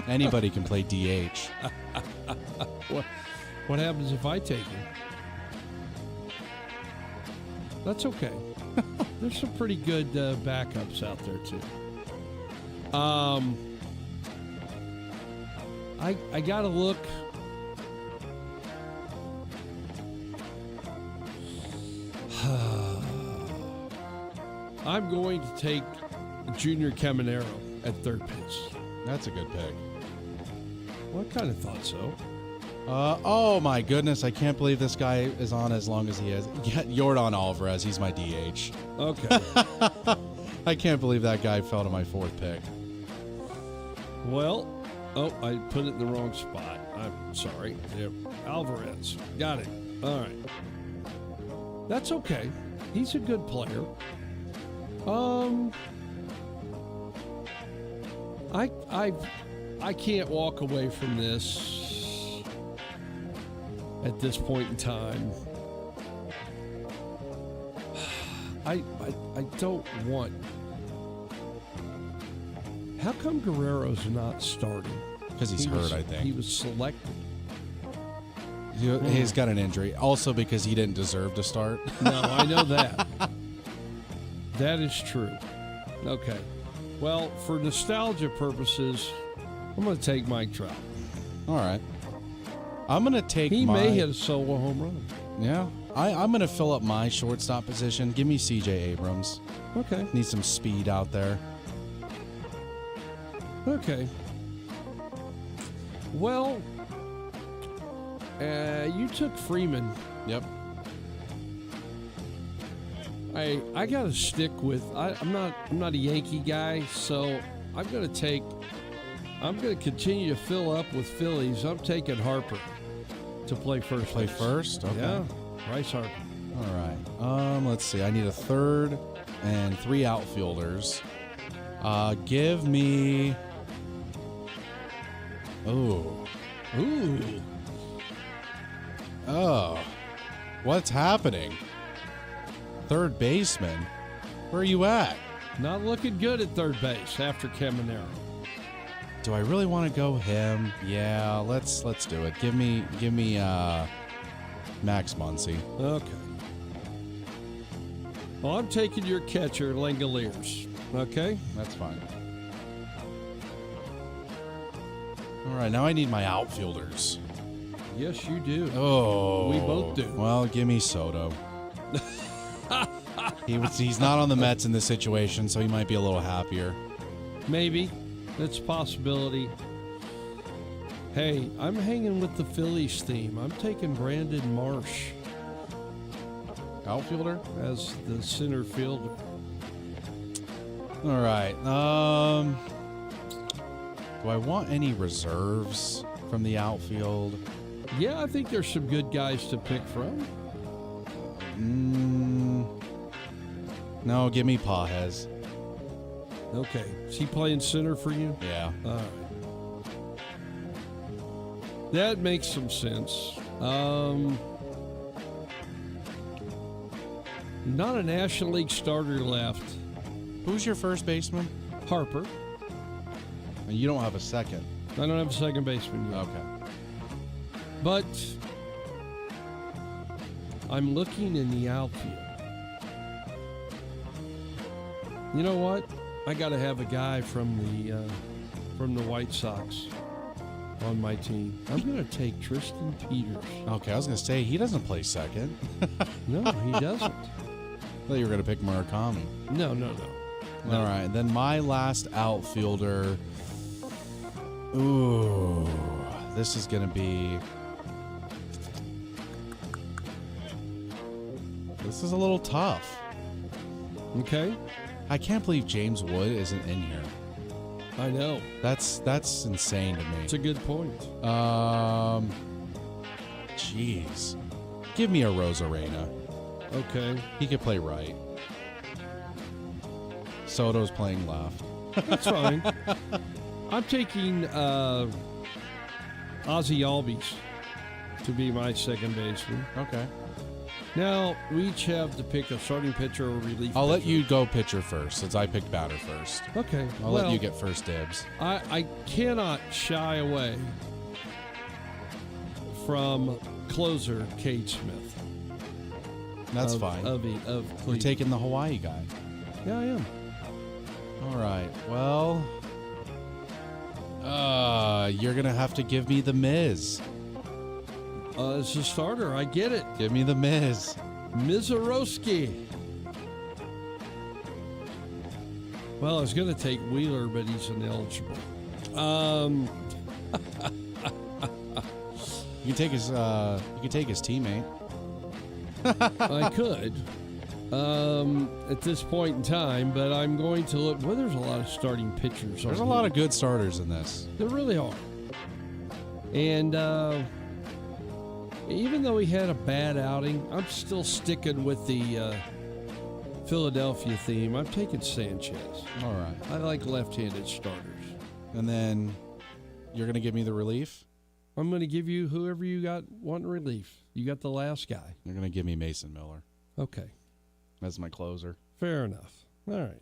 Anybody can play DH. What happens if I take him? That's okay. There's some pretty good backups out there too. I gotta look. I'm going to take Junior Caminero at third base. That's a good pick. Well, I kind of thought so. Oh my goodness, I can't believe this guy is on as long as he is. Yordan Alvarez, he's my DH. Okay. I can't believe that guy fell to my fourth pick. Well, I put it in the wrong spot. I'm sorry. Yep. Alvarez. Got it. All right. That's okay. He's a good player. I can't walk away from this at this point in time. I don't want. How come Guerrero's not starting? Because he's hurt, I think. He was selected. He's got an injury. Also because he didn't deserve to start. No, I know that. That is true. Okay. Well, for nostalgia purposes, I'm going to take Mike Trout. All right. I'm going to take He may hit a solo home run. Yeah. I'm going to fill up my shortstop position. Give me C.J. Abrams. Okay. Need some speed out there. Okay. Well, you took Freeman. Yep. I got to stick with. I'm not a Yankee guy, so I'm going to continue to fill up with Phillies. I'm taking Harper to play first. Play first? Okay. Yeah. Bryce Harper. All right. Let's see. I need a third and 3 outfielders. Give me. Ooh. Oh. What's happening? Third baseman? Where are you at? Not looking good at third base after Caminero. Do I really want to go him? Yeah, let's do it. Give me Max Muncy. Okay. Well, I'm taking your catcher, Langoliers. Okay? That's fine. All right, now I need my outfielders. Yes, you do. Oh. We both do. Well, give me Soto. He's not on the Mets in this situation, so he might be a little happier. Maybe. That's a possibility. Hey, I'm hanging with the Phillies theme. I'm taking Brandon Marsh. Outfielder? As the center fielder. All right. Do I want any reserves from the outfield? Yeah, I think there's some good guys to pick from. No, give me Pajes. Okay. Is he playing center for you? Yeah. All right. That makes some sense. Not a National League starter left. Who's your first baseman? Harper. And you don't have a second. I don't have a second baseman yet. Okay. But I'm looking in the outfield. You know what? I got to have a guy from the White Sox on my team. I'm going to take Tristan Peters. Okay, I was going to say, he doesn't play second. No, he doesn't. I thought you were going to pick Murakami. No. All right, then my last outfielder. Ooh, this is going to be... This is a little tough. Okay. I can't believe James Wood isn't in here. I know. That's insane to me. It's a good point. Jeez. Give me a Rosarena. Okay. He could play right. Soto's playing left. That's fine. I'm taking Ozzy Albies to be my second baseman. Okay. Now, we each have to pick a starting pitcher or relief I'll let pitcher. you go pitcher first, since I picked batter first. Okay. I'll let you get first dibs. I cannot shy away from closer Cade Smith. That's fine. Of You're Cleveland. taking the Hawaii guy. Yeah, I am. All right. Well, you're going to have to give me the Miz. As a starter, I get it. Give me the Miz. Mizorowski. Well, I was going to take Wheeler, but he's ineligible. You can take his teammate. I could at this point in time, but I'm going to look. Well, there's a lot of starting pitchers. There's a lot of good starters in this. There really are. And even though he had a bad outing, I'm still sticking with the Philadelphia theme. I'm taking Sanchez. All right. I like left-handed starters. And then you're going to give me the relief? I'm going to give you whoever you got wanting relief. You got the last guy. You're going to give me Mason Miller. Okay. As my closer. Fair enough. All right.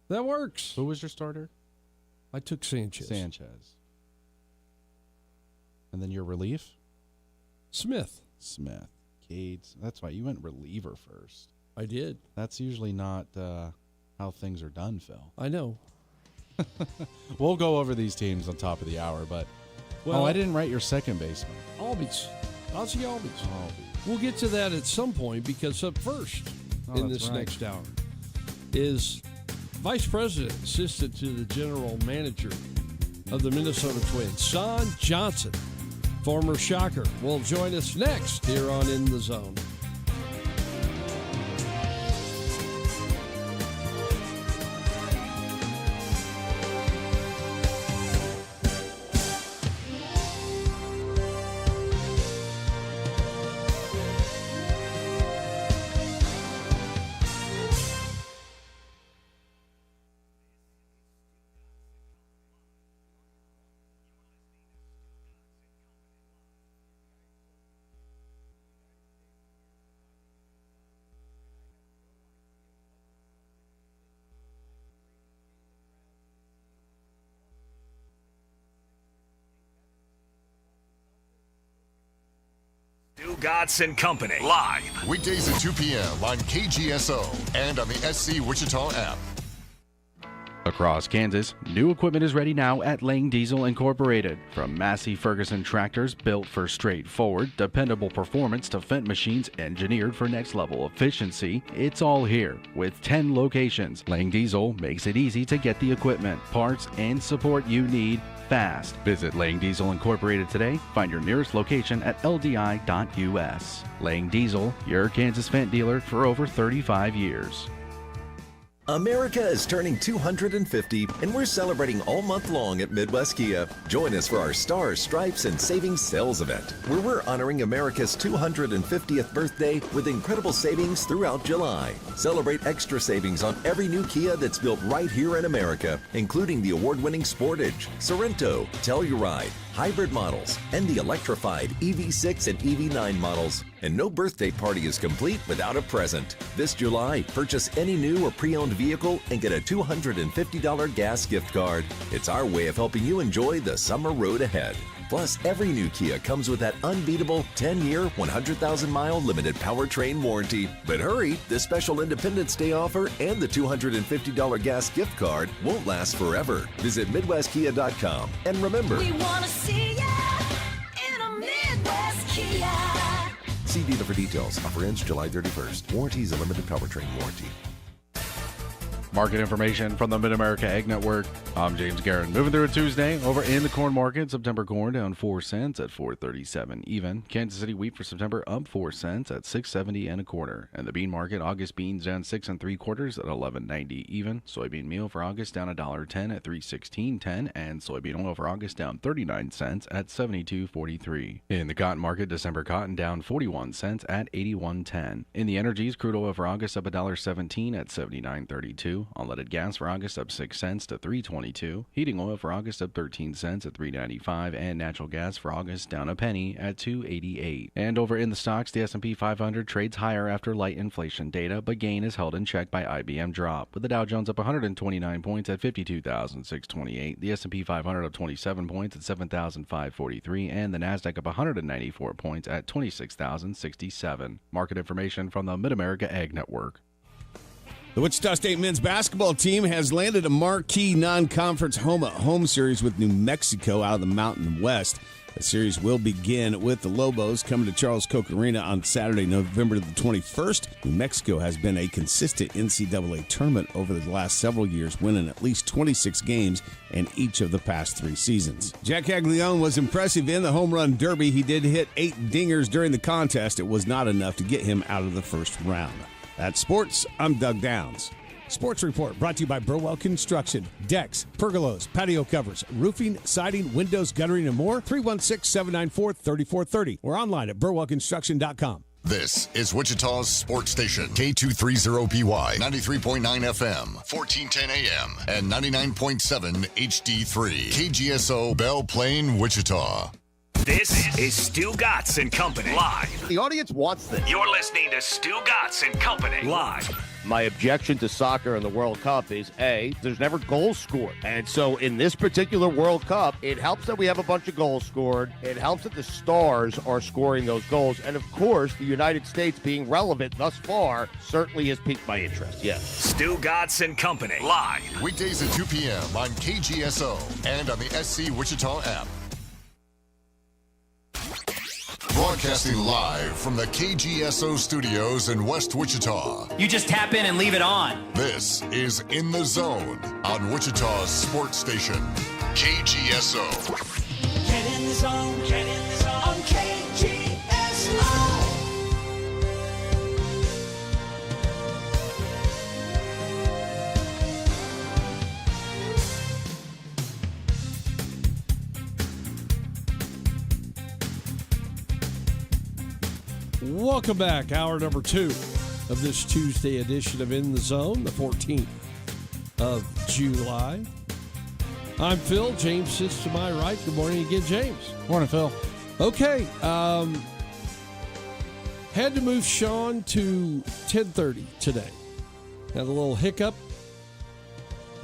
That works. Who was your starter? I took Sanchez. And then your relief? Smith. Cades. That's right. You went reliever first. I did. That's usually not how things are done, Phil. I know. We'll go over these teams on top of the hour, but... Well, I didn't write your second baseman. Ozzy Albies. We'll get to that at some point because up first in this next hour is Vice President, Assistant to the General Manager of the Minnesota Twins, Son Johnson, former Shocker, will join us next here on In the Zone. Stugotz and Company, live. Weekdays at 2 p.m. on KGSO and on the SC Wichita app. Across Kansas, new equipment is ready now at Lang Diesel Incorporated. From Massey Ferguson tractors built for straightforward, dependable performance to Fendt machines engineered for next-level efficiency, it's all here. With 10 locations, Lang Diesel makes it easy to get the equipment, parts, and support you need fast. Visit Lang Diesel Incorporated today. Find your nearest location at ldi.us. Lang Diesel, your Kansas Fendt dealer for over 35 years. America is turning 250, and we're celebrating all month long at Midwest Kia. Join us for our Stars, Stripes, and Savings Sales event, where we're honoring America's 250th birthday with incredible savings throughout July. Celebrate extra savings on every new Kia that's built right here in America, including the award-winning Sportage, Sorento, Telluride, hybrid models, and the electrified EV6 and EV9 models. And no birthday party is complete without a present. This July, purchase any new or pre-owned vehicle and get a $250 gas gift card. It's our way of helping you enjoy the summer road ahead. Plus, every new Kia comes with that unbeatable 10-year, 100,000-mile limited powertrain warranty. But hurry, this special Independence Day offer and the $250 gas gift card won't last forever. Visit MidwestKia.com. And remember, we want to see ya in a Midwest Kia. See dealer for details. Offer ends July 31st. Warranty is a limited powertrain warranty. Market information from the Mid-America Ag Network. I'm James Guerin. Moving through a Tuesday over in the corn market. September corn down 4 cents at $4.37 even. Kansas City wheat for September up 4 cents at $6.70 and a quarter. And the bean market, August beans down 6 3/4 at $11.90 even. Soybean meal for August down $1.10 at $3.16.10, and soybean oil for August down 39 cents at $72.43. In the cotton market, December cotton down 41 cents at $81.10. In the energies, crude oil for August up $1.17 at $79.32. Unleaded gas for August up 6 cents to $3.22. Heating oil for August up 13 cents at $3.95, and natural gas for August down a penny at $2.88. And over in the stocks, the S&P 500 trades higher after light inflation data, but gain is held in check by IBM drop, with the Dow Jones up 129 points at 52,628, the S&P 500 up 27 points at 7,543, and the Nasdaq up 194 points at 26,067. Market information from the Mid-America Ag Network. The Wichita State men's basketball team has landed a marquee non-conference home series with New Mexico out of the Mountain West. The series will begin with the Lobos coming to Charles Koch Arena on Saturday, November the 21st. New Mexico has been a consistent NCAA tournament over the last several years, winning at least 26 games in each of the past 3 seasons. Jack Aglione was impressive in the home run derby. He did hit 8 dingers during the contest. It was not enough to get him out of the first round. That's sports. I'm Doug Downs. Sports Report brought to you by Burwell Construction. Decks, pergolas, patio covers, roofing, siding, windows, guttering, and more. 316-794-3430. Or online at burwellconstruction.com. This is Wichita's sports station, K230BY, 93.9 FM, 1410 AM, and 99.7 HD3. KGSO, Belle Plaine, Wichita. This is Stugotz and Company, live. The audience wants this. You're listening to Stugotz and Company, live. My objection to soccer in the World Cup is, A, there's never goals scored. And so in this particular World Cup, it helps that we have a bunch of goals scored. It helps that the stars are scoring those goals. And, of course, the United States being relevant thus far certainly has piqued my interest, yes. Stugotz and Company, live. Weekdays at 2 p.m. on KGSO and on the SC Wichita app. Broadcasting live from the KGSO studios in West Wichita. You just tap in and leave it on. This is In the Zone on Wichita's sports station, KGSO. Get in the zone, get in the zone on KGSO. Welcome back. Hour number 2 of this Tuesday edition of In the Zone, the 14th of July. I'm Phil. James sits to my right. Good morning again, James. Morning, Phil. Okay. Had to move Sean to 10:30 today. Had a little hiccup,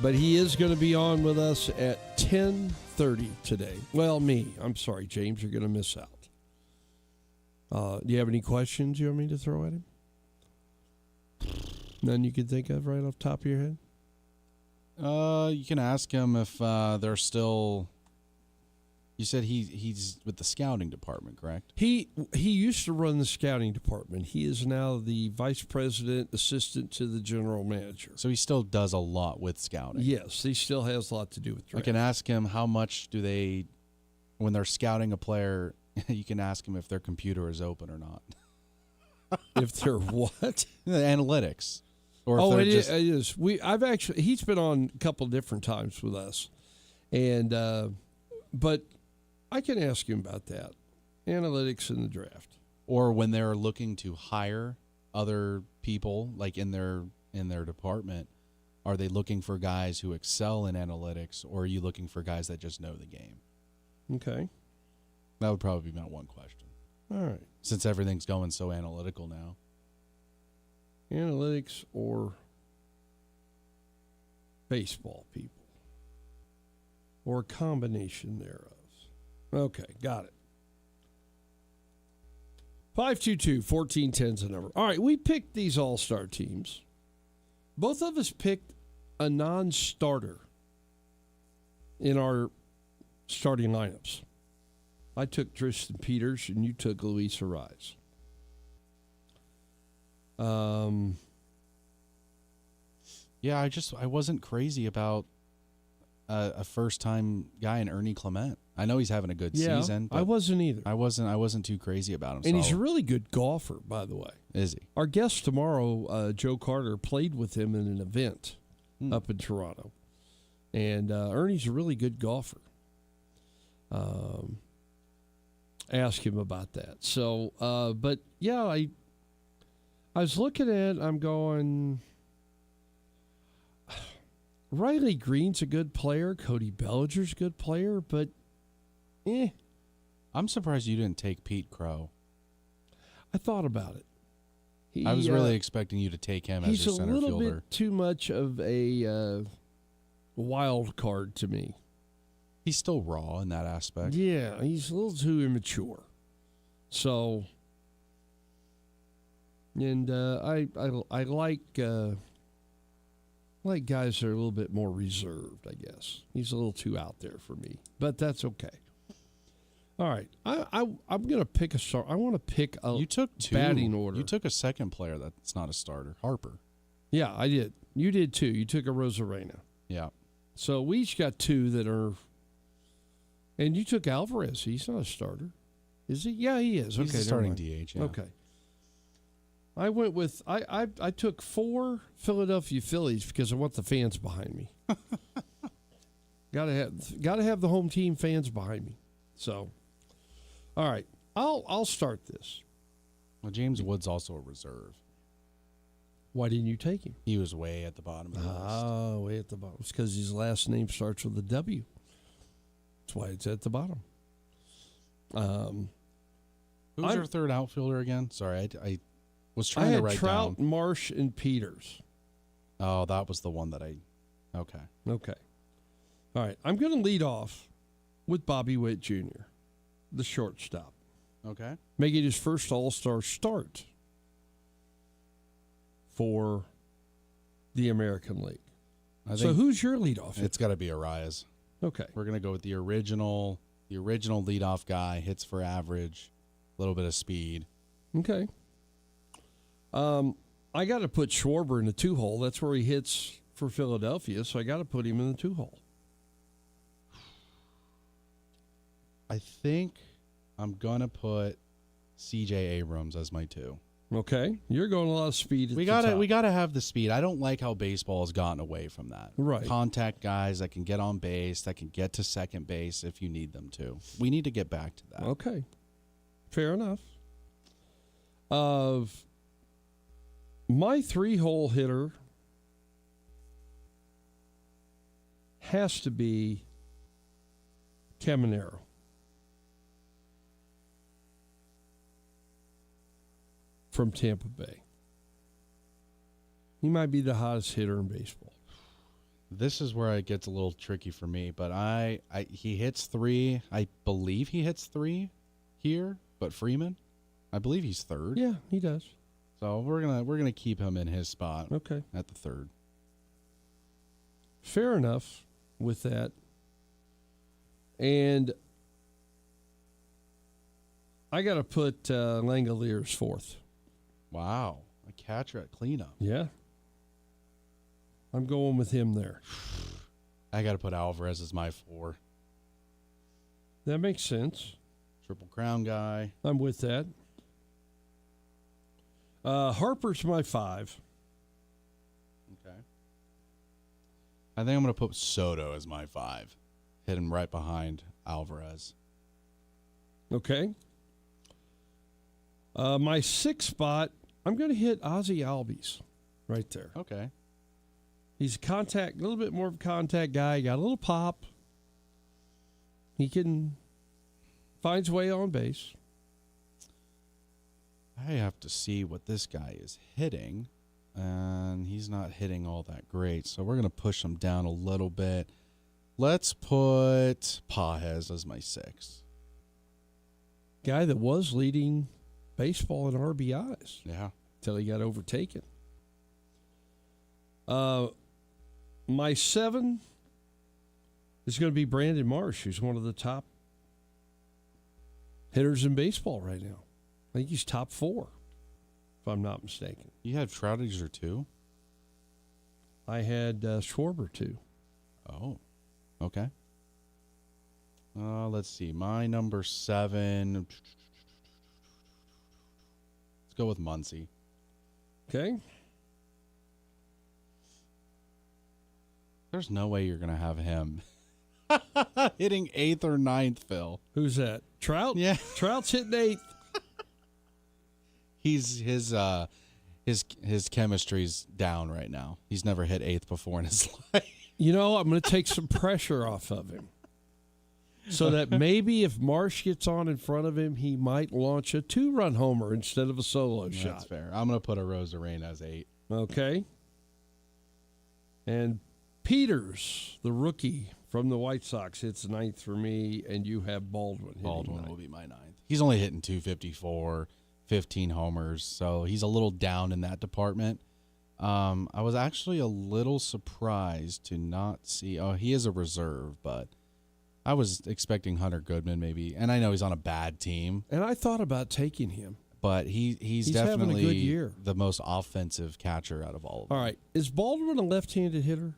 but he is going to be on with us at 10:30 today. Well, I'm sorry, James. You're going to miss out. Do you have any questions you want me to throw at him? None you can think of right off the top of your head? You can ask him if they're still. You said he's with the scouting department, correct? He used to run the scouting department. He is now the vice president, assistant to the general manager. So he still does a lot with scouting. Yes, he still has a lot to do with draft. I can ask him how much do they, when they're scouting a player, you can ask him if their computer is open or not. If they're what? The analytics. Or if it just, is. He's been on a couple different times with us, and but I can ask him about that, analytics in the draft, or when they're looking to hire other people, like in their department, are they looking for guys who excel in analytics, or are you looking for guys that just know the game? Okay, that would probably be my one question. All right, since everything's going so analytical now. Analytics or baseball people, or a combination thereof. Okay, got it. 522-1410 is the number. All right, we picked these all-star teams. Both of us picked a non-starter in our starting lineups. I took Tristan Peters, and you took Luis Ariz. Yeah, I wasn't crazy about a first-time guy in Ernie Clement. I know he's having a good season. But I wasn't either. I wasn't too crazy about him. And he's a really good golfer, by the way. Is he? Our guest tomorrow, Joe Carter, played with him in an event up in Toronto. And Ernie's a really good golfer. Ask him about that. So, but yeah, I was looking at it, I'm going, Riley Green's a good player. Cody Bellinger's a good player, but I'm surprised you didn't take Pete Crow. I thought about it. I was really expecting you to take him as your center fielder. He's a little bit too much of a wild card to me. He's still raw in that aspect. Yeah, he's a little too immature. So, and I like guys that are a little bit more reserved, I guess. He's a little too out there for me, but that's okay. All right, I'm going to pick a start. I want to pick a batting order. You took a second player that's not a starter, Harper. Yeah, I did. You did too. You took a Rosarena. Yeah. So we each got two that are. And you took Alvarez. He's not a starter, is he? Yeah, he is. He's okay, starting DH. Yeah. Okay. I went with I took 4 Philadelphia Phillies because I want the fans behind me. Gotta have the home team fans behind me. So, all right, I'll start this. Well, James Wood's also a reserve. Why didn't you take him? He was way at the bottom of the list. Oh, way at the bottom. It's because his last name starts with a W. That's why it's at the bottom. Who's your third outfielder again? Sorry, I was trying to write Trout, down. Marsh, and Peters. Oh, that was the one that I. Okay. Okay. All right. I'm going to lead off with Bobby Witt Jr., the shortstop. Okay. Making his first All-Star start for the American League. So who's your leadoff? It's got to be Arias. Okay. We're going to go with the original leadoff guy, hits for average, a little bit of speed. Okay. I got to put Schwarber in the 2-hole. That's where he hits for Philadelphia, so I got to put him in the 2-hole. I think I'm going to put C.J. Abrams as my 2. Okay. You're going a lot of speed at we gotta have the speed. I don't like how baseball has gotten away from that. Right. Contact guys that can get on base, that can get to second base if you need them to. We need to get back to that. Okay. Fair enough. Of my 3-hole hitter has to be Caminero. From Tampa Bay. He might be the hottest hitter in baseball. This is where it gets a little tricky for me, but he hits 3. I believe he hits 3 here, but Freeman? I believe he's third. Yeah, he does. So we're gonna keep him in his spot. Okay. At the third. Fair enough with that. And I got to put Langoliers fourth. Wow. A catcher at cleanup. Yeah. I'm going with him there. I got to put Alvarez as my 4. That makes sense. Triple Crown guy. I'm with that. Harper's my 5. Okay. I think I'm going to put Soto as my 5. Hit him right behind Alvarez. Okay. My 6th spot, I'm going to hit Ozzie Albies right there. Okay. He's a little bit more of a contact guy. Got a little pop. He finds way on base. I have to see what this guy is hitting, and he's not hitting all that great, so we're going to push him down a little bit. Let's put Pages as my 6. Guy that was leading baseball in RBIs. Yeah. Until he got overtaken. My 7 is going to be Brandon Marsh, who's one of the top hitters in baseball right now. I think he's top 4, if I'm not mistaken. You had Troutiger too? I had Schwarber too. Oh, okay. Let's see. My number 7. Let's go with Muncy. Okay. There's no way you're going to have him hitting 8th or 9th, Phil. Who's that? Trout? Yeah. Trout's hitting 8th. His chemistry's down right now. He's never hit 8th before in his life. You know, I'm going to take some pressure off of him. So that maybe if Marsh gets on in front of him, he might launch a 2-run homer instead of a solo shot. That's fair. I'm going to put a Rosarena as 8. Okay. And Peters, the rookie from the White Sox, hits 9th for me, and you have Baldwin. Baldwin will be my 9th. He's only hitting 254, 15 homers, so he's a little down in that department. I was actually a little surprised to not see. Oh, he is a reserve, but I was expecting Hunter Goodman maybe, and I know he's on a bad team. And I thought about taking him. But he's having definitely a good year. The most offensive catcher out of all of them. All right. Is Baldwin a left-handed hitter?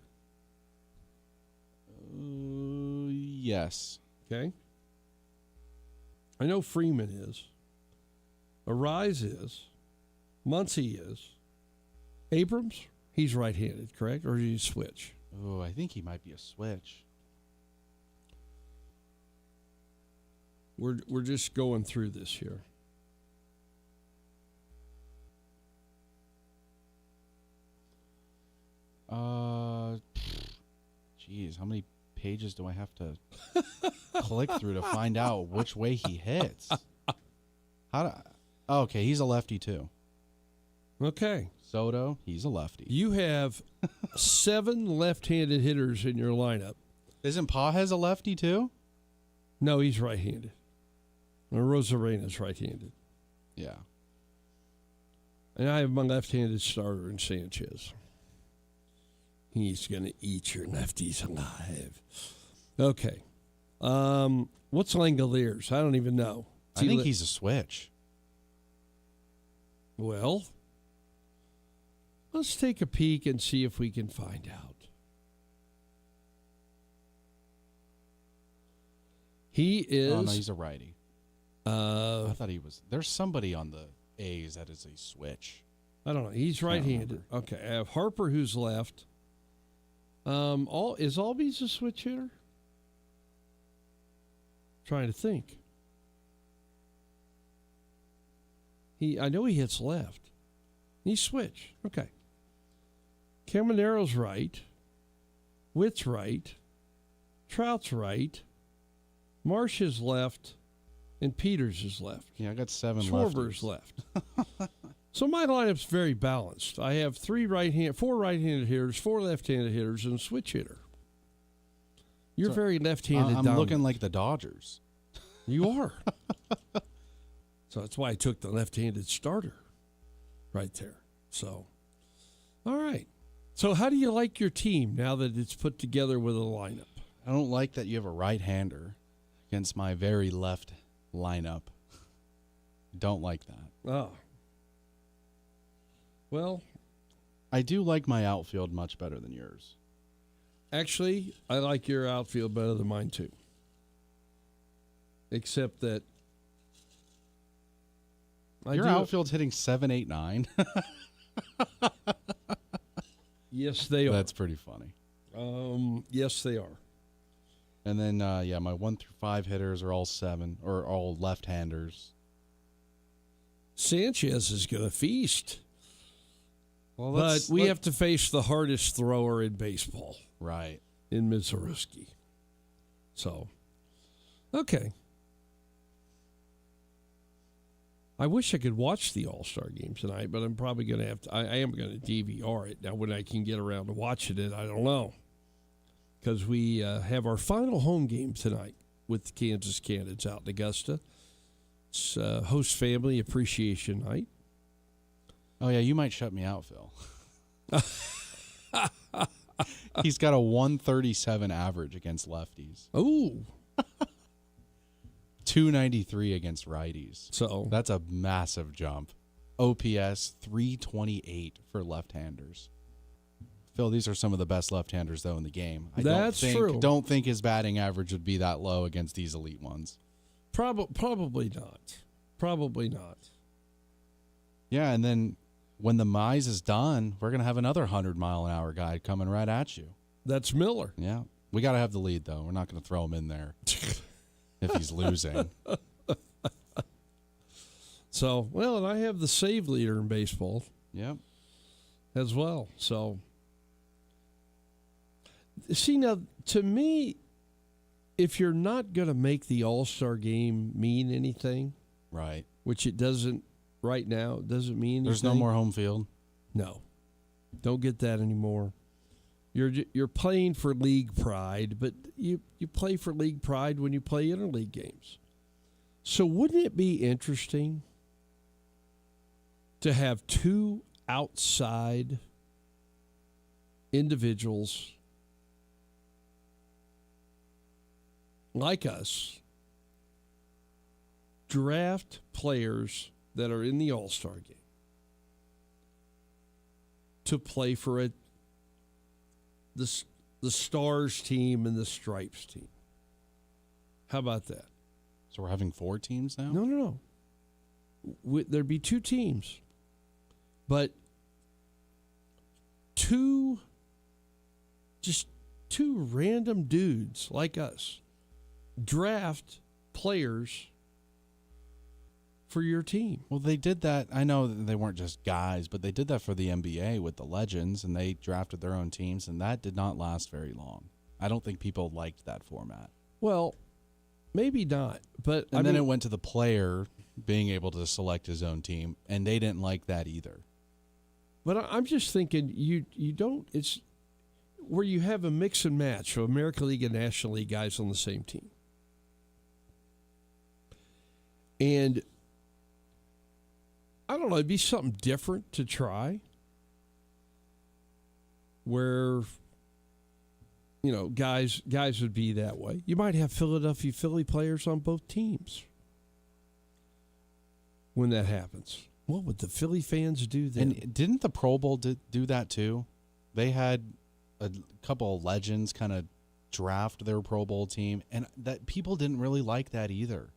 Yes. Okay. I know Freeman is. Arise is. Muncy is. Abrams, he's right-handed, correct? Or did he switch? Oh, I think he might be a switch. We're just going through this here. Geez, how many pages do I have to click through to find out which way he hits? Okay, he's a lefty too. Okay. Soto, he's a lefty. You have 7 left-handed hitters in your lineup. Isn't Pages a lefty too? No, he's right-handed. Rosarena's right-handed. Yeah. And I have my left-handed starter in Sanchez. He's going to eat your lefties alive. Okay. What's Langoliers? I don't even know. I think he's a switch. Well, let's take a peek and see if we can find out. He is. Oh, no, he's a righty. I thought he was. There's somebody on the A's that is a switch. I don't know. He's right-handed. Okay. I have Harper, who's left. Is Albies a switch hitter? Trying to think. I know he hits left. He's switch. Okay. Camanero's right. Witt's right. Trout's right. Marsh is left. And Peters is left. Yeah, I got 7 Schwarber's left. So my lineup's very balanced. I have 4 right-handed hitters, 4 left-handed hitters, and a switch hitter. You're very left-handed. I'm looking like the Dodgers. You are. So that's why I took the left-handed starter right there. So, all right. So how do you like your team now that it's put together with a lineup? I don't like that you have a right-hander against my very left lineup. Don't like that. Oh. Well, I do like my outfield much better than yours. Actually, I like your outfield better than mine, too. Except that your outfield's hitting 7-8-9. Yes, they are. That's pretty funny. Yes, they are. And then, my 1 through 5 hitters are all 7 or all left-handers. Sanchez is going to feast. Well, but we have to face the hardest thrower in baseball. Right. In Mizorowski. So, okay. I wish I could watch the All-Star game tonight, but I'm probably going to have to. I am going to DVR it. Now, when I can get around to watching it, I don't know. Because we have our final home game tonight with the Kansas Canids out in Augusta. It's host family appreciation night. Oh, yeah, you might shut me out, Phil. He's got a 137 average against lefties. Ooh. 293 against righties. So that's a massive jump. OPS 328 for left-handers. Phil, these are some of the best left-handers, though, in the game. That's true. Don't think his batting average would be that low against these elite ones. Probably not. Probably not. Yeah, and then when the Mize is done, we're going to have another 100-mile-an-hour guy coming right at you. That's Miller. Yeah. We got to have the lead, though. We're not going to throw him in there if he's losing. So, well, and I have the save leader in baseball. Yep. As well. So, see, now, to me, if you're not going to make the All-Star game mean anything, right, which it doesn't right now, it doesn't mean anything. There's no more home field? No. Don't get that anymore. You're playing for league pride, but you play for league pride when you play interleague games. So wouldn't it be interesting to have two outside individuals like us draft players that are in the All-Star game to play for the Stars team and the Stripes team? How about that? So we're having 4 teams now? No. There'd be 2 teams. But two random dudes like us draft players for your team. Well, they did that. I know that they weren't just guys, but they did that for the NBA with the Legends, and they drafted their own teams, and that did not last very long. I don't think people liked that format. Well, maybe not. But and then it went to the player being able to select his own team, and they didn't like that either. But I'm just thinking you don't. It's where you have a mix and match of American League and National League guys on the same team. And I don't know, it'd be something different to try where, guys would be that way. You might have Philadelphia Philly players on both teams when that happens. What would the Philly fans do then? And didn't the Pro Bowl do that too? They had a couple of legends kind of draft their Pro Bowl team, and that people didn't really like that either.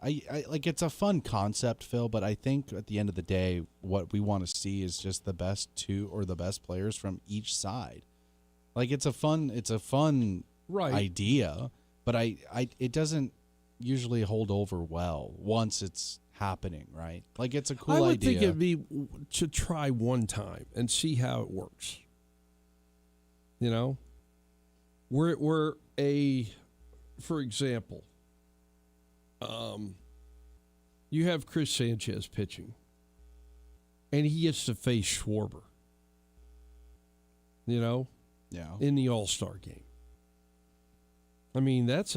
I like, it's a fun concept, Phil, but I think at the end of the day, what we want to see is just the best 2 or the best players from each side. Like, it's a fun right idea, but it doesn't usually hold over well once it's happening, right? Like, it's a cool idea. I would think it'd be to try one time and see how it works. We're for example, you have Chris Sanchez pitching, and he gets to face Schwarber, Yeah. in the All-Star game. I mean, that's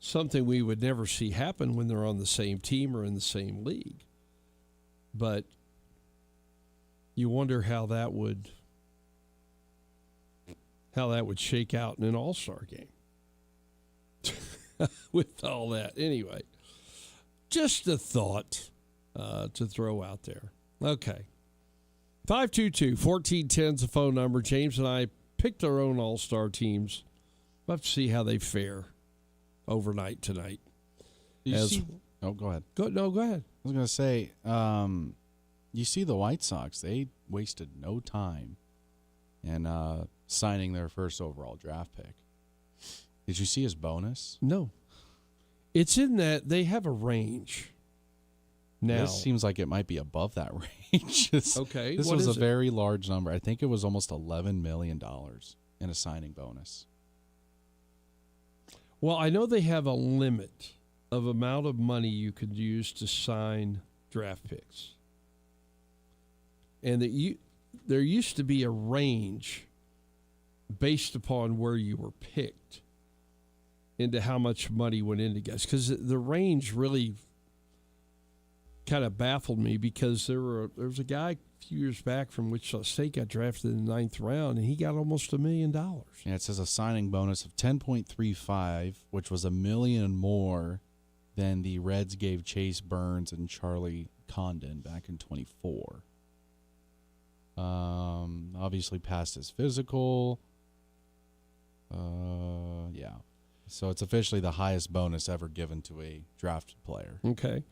something we would never see happen when they're on the same team or in the same league. But you wonder how that would shake out in an All-Star game with all that. Anyway, just a thought to throw out there. Okay. 522-1410 is the phone number. James and I picked our own All-Star teams. We'll have to see how they fare overnight tonight. Go ahead. Go ahead. I was going to say, you see the White Sox, they wasted no time in signing their first overall draft pick. Did you see his bonus? No. It's in that they have a range. Now, this seems like it might be above that range. Okay. This was a very large number. I think it was almost $11 million in a signing bonus. Well, I know they have a limit of amount of money you could use to sign draft picks. And there used to be a range based upon where you were picked into how much money went into guys. Because the range really kind of baffled me, because there was a guy a few years back from Wichita State got drafted in the 9th round, and he got almost $1 million. Yeah, it says a signing bonus of 10.35, which was $1 million more than the Reds gave Chase Burns and Charlie Condon back in 24. Obviously passed his physical. Yeah. So it's officially the highest bonus ever given to a drafted player. Okay.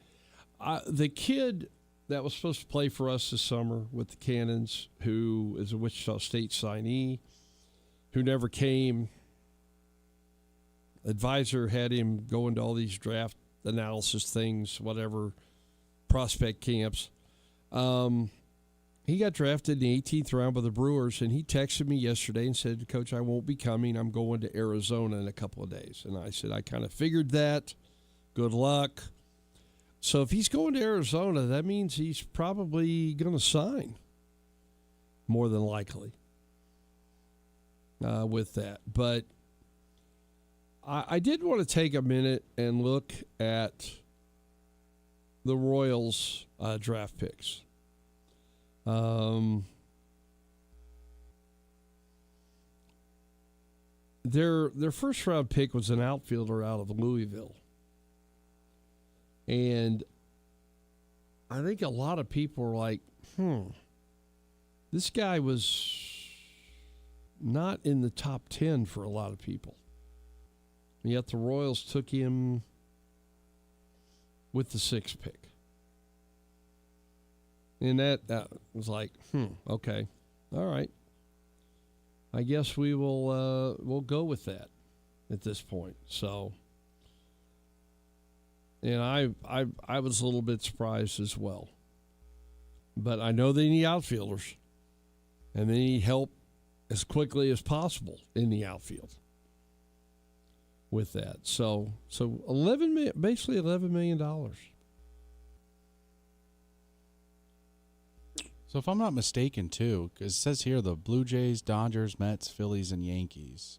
The kid that was supposed to play for us this summer with the Cannons, who is a Wichita State signee, who never came. Advisor had him go into all these draft analysis things, whatever, prospect camps. He got drafted in the 18th round by the Brewers, and he texted me yesterday and said, Coach, I won't be coming. I'm going to Arizona in a couple of days. And I said, I kind of figured that. Good luck. So if he's going to Arizona, that means he's probably going to sign, more than likely, with that. But I did want to take a minute and look at the Royals' draft picks. Their first round pick was an outfielder out of Louisville. And I think a lot of people were like, this guy was not in the top 10 for a lot of people. And yet the Royals took him with the 6th pick. And that was like, okay, all right. I guess we'll go with that at this point. So, and I was a little bit surprised as well. But I know they need outfielders, and they need help as quickly as possible in the outfield with that. So basically $11 million. So if I'm not mistaken, too, because it says here the Blue Jays, Dodgers, Mets, Phillies, and Yankees,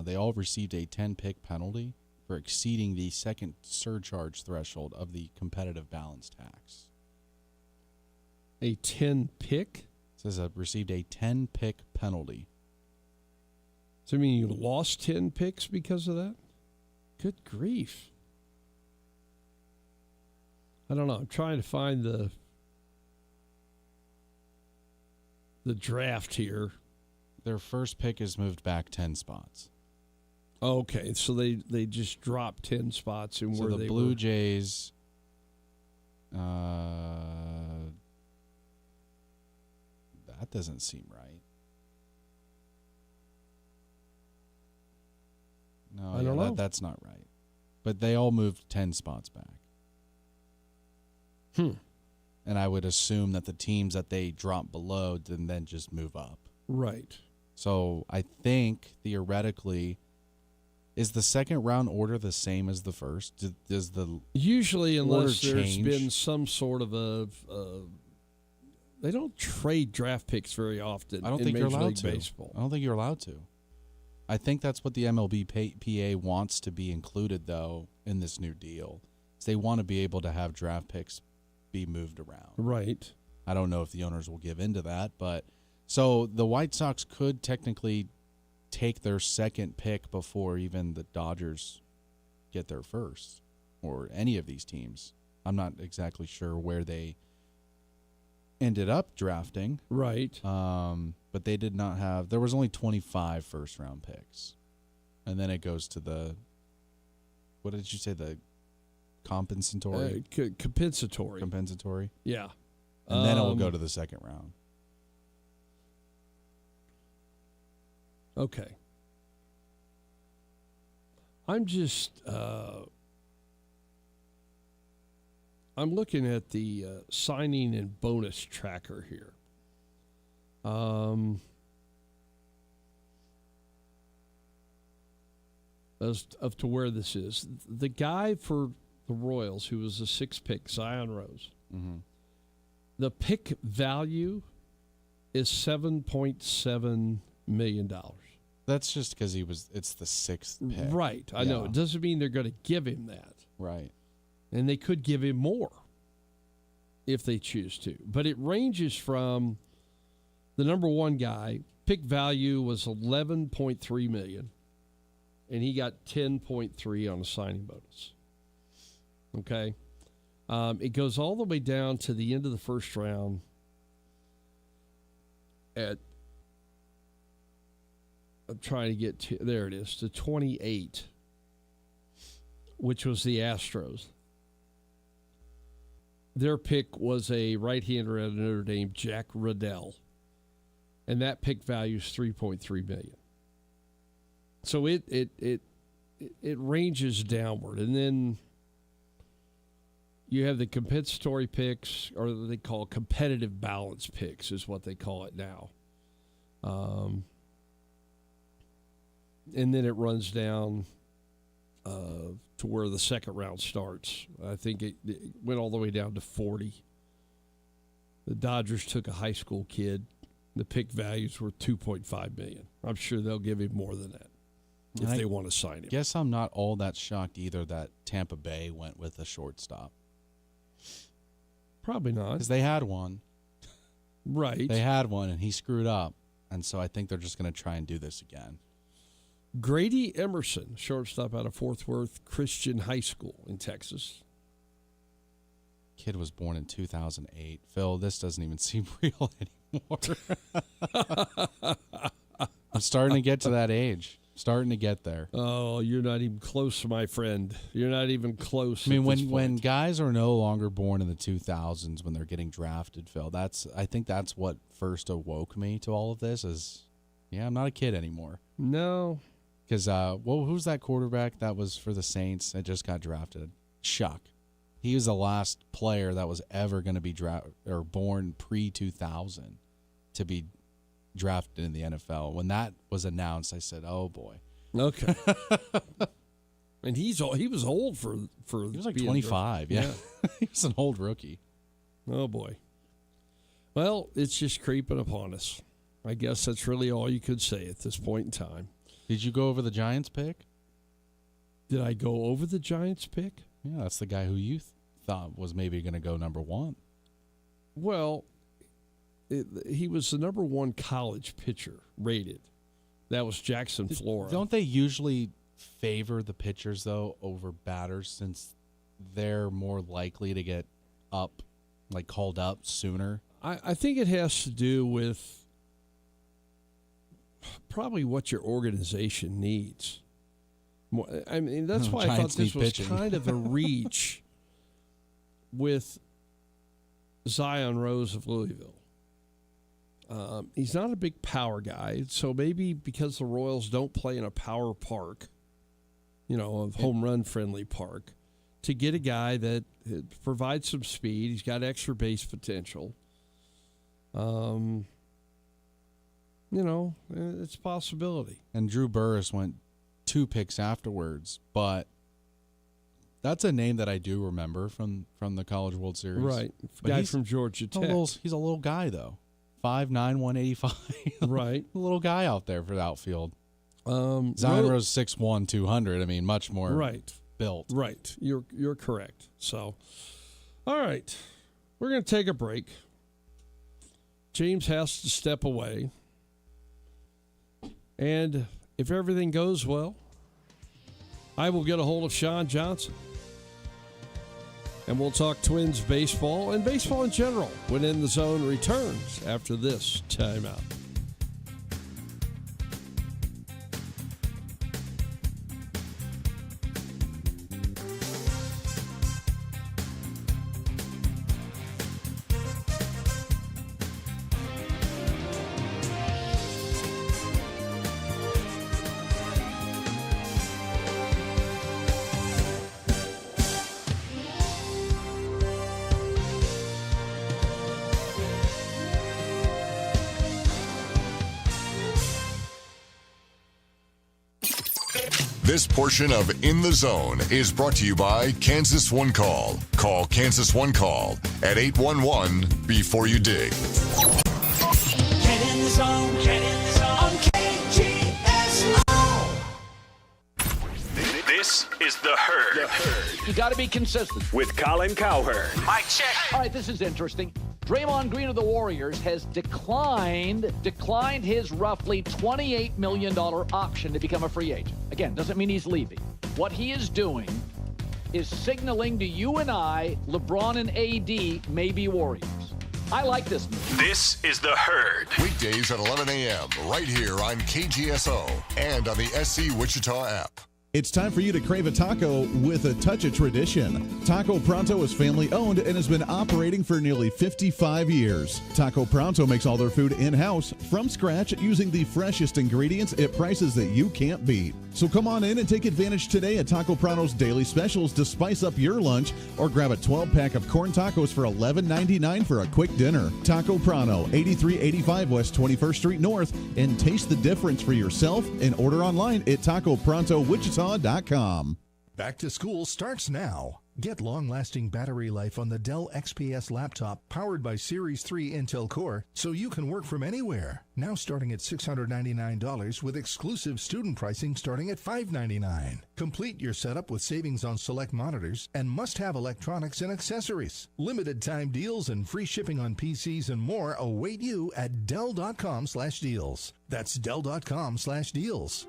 they all received a 10-pick penalty for exceeding the second surcharge threshold of the competitive balance tax. A 10-pick? It says I've received a 10-pick penalty. So you mean you lost 10 picks because of that? Good grief. I don't know. I'm trying to find the draft here. Their first pick is moved back 10 spots. Okay, so they just dropped 10 spots in so where the they Blue were. Jays, that doesn't seem right. No, I don't know. That's not right. But they all moved 10 spots back. And I would assume that the teams that they drop below didn't then just move up. Right. So I think theoretically, is the second round order the same as the first? Does the usually, unless order there's change? been some sort of they don't trade draft picks very often. I don't in think you're Major allowed League to. Baseball. I don't think you're allowed to. I think that's what the MLB PA wants to be included, though, in this new deal. Is they want to be able to have draft picks be moved around. Right. I don't know if the owners will give into that, but so the White Sox could technically take their second pick before even the Dodgers get their first, or any of these teams. I'm not exactly sure where they ended up drafting. Right. But they did not have, there was only 25 first-round picks. And then it goes to the, what did you say, the compensatory? Compensatory. Compensatory? Yeah. And then it will go to the second round. Okay. I'm just, I'm looking at the signing and bonus tracker here. As of to where this is, the guy for the Royals, who was a 6th pick, Zion Rose, the pick value is $7.7 million. That's just because it's the 6th pick. Right. I know. It doesn't mean they're going to give him that. Right. And they could give him more if they choose to. But it ranges from the number one guy, pick value was $11.3 million, and he got $10.3 on a signing bonus. Okay? It goes all the way down to the end of the first round at, I'm trying to get to, there it is, to 28, which was the Astros. Their pick was a right-hander out of Notre Dame, Jack Riddell, and that pick value is $3.3 million. So it ranges downward, and then you have the compensatory picks, or they call competitive balance picks, is what they call it now. And then it runs down to where the second round starts. I think it went all the way down to 40. The Dodgers took a high school kid. The pick values were $2.5 million. I'm sure they'll give him more than that if they want to sign him. Guess I'm not all that shocked either that Tampa Bay went with a shortstop. Probably not. Because they had one. Right. They had one, and he screwed up. And so I think they're just going to try and do this again. Grady Emerson, shortstop out of Fort Worth Christian High School in Texas. Kid was born in 2008. Phil, this doesn't even seem real anymore. I'm starting to get to that age. Starting to get there. Oh, you're not even close, my friend. You're not even close. I mean, when guys are no longer born in the 2000s when they're getting drafted, Phil, I think that's what first awoke me to all of this is, yeah, I'm not a kid anymore. No. Because, who's that quarterback that was for the Saints that just got drafted? Shuck. He was the last player that was ever going to be born pre-2000 to be drafted in the NFL. When that was announced, I said, "Oh boy." Okay. And he was old for he was like 25. Yeah. He was an old rookie. Oh boy. Well, it's just creeping upon us. I guess that's really all you could say at this point in time. Did you go over the Giants pick? Did I go over the Giants pick? Yeah, that's the guy who you thought was maybe going to go number one. Well, he was the number one college pitcher rated. That was Jackson Flora. Don't they usually favor the pitchers, though, over batters since they're more likely to get called up sooner? I think it has to do with probably what your organization needs. I mean, that's why I thought this was kind of a reach with Zion Rose of Louisville. He's not a big power guy, so maybe because the Royals don't play in a power park, a home run friendly park, to get a guy that provides some speed. He's got extra base potential. It's a possibility. And Drew Burress went 2 picks afterwards, but that's a name that I do remember from the College World Series. Right. Guy from Georgia Tech. He's a little guy, though. 5'9", 185. Right. A little guy out there for the outfield. Zion Rose 6'1", 200. I mean, much more built. Right. You're correct. So, all right. We're going to take a break. James has to step away. And if everything goes well, I will get a hold of Sean Johnson. And we'll talk Twins baseball and baseball in general when In the Zone returns after this timeout. This portion of In the Zone is brought to you by Kansas One Call. Call Kansas One Call at 811 before you dig. Get in the zone, on KGSO. This is The Herd. You got to be consistent. With Colin Cowherd. Mic check. All right, this is interesting. Draymond Green of the Warriors has declined his roughly $28 million option to become a free agent. Again, doesn't mean he's leaving. What he is doing is signaling to you and I, LeBron and AD may be Warriors. I like this move. This is The Herd. Weekdays at 11 a.m. right here on KGSO and on the SC Wichita app. It's time for you to crave a taco with a touch of tradition. Taco Pronto is family-owned and has been operating for nearly 55 years. Taco Pronto makes all their food in-house, from scratch, using the freshest ingredients at prices that you can't beat. So come on in and take advantage today at Taco Pronto's daily specials to spice up your lunch, or grab a 12-pack of corn tacos for $11.99 for a quick dinner. Taco Pronto, 8385 West 21st Street North, and taste the difference for yourself and order online at TacoProntoWichita.com. Back to school starts now. Get long-lasting battery life on the Dell XPS laptop powered by Series 3 Intel Core so you can work from anywhere. Now starting at $699 with exclusive student pricing starting at $599. Complete your setup with savings on select monitors and must-have electronics and accessories. Limited time deals and free shipping on PCs and more await you at Dell.com/deals. That's Dell.com/deals.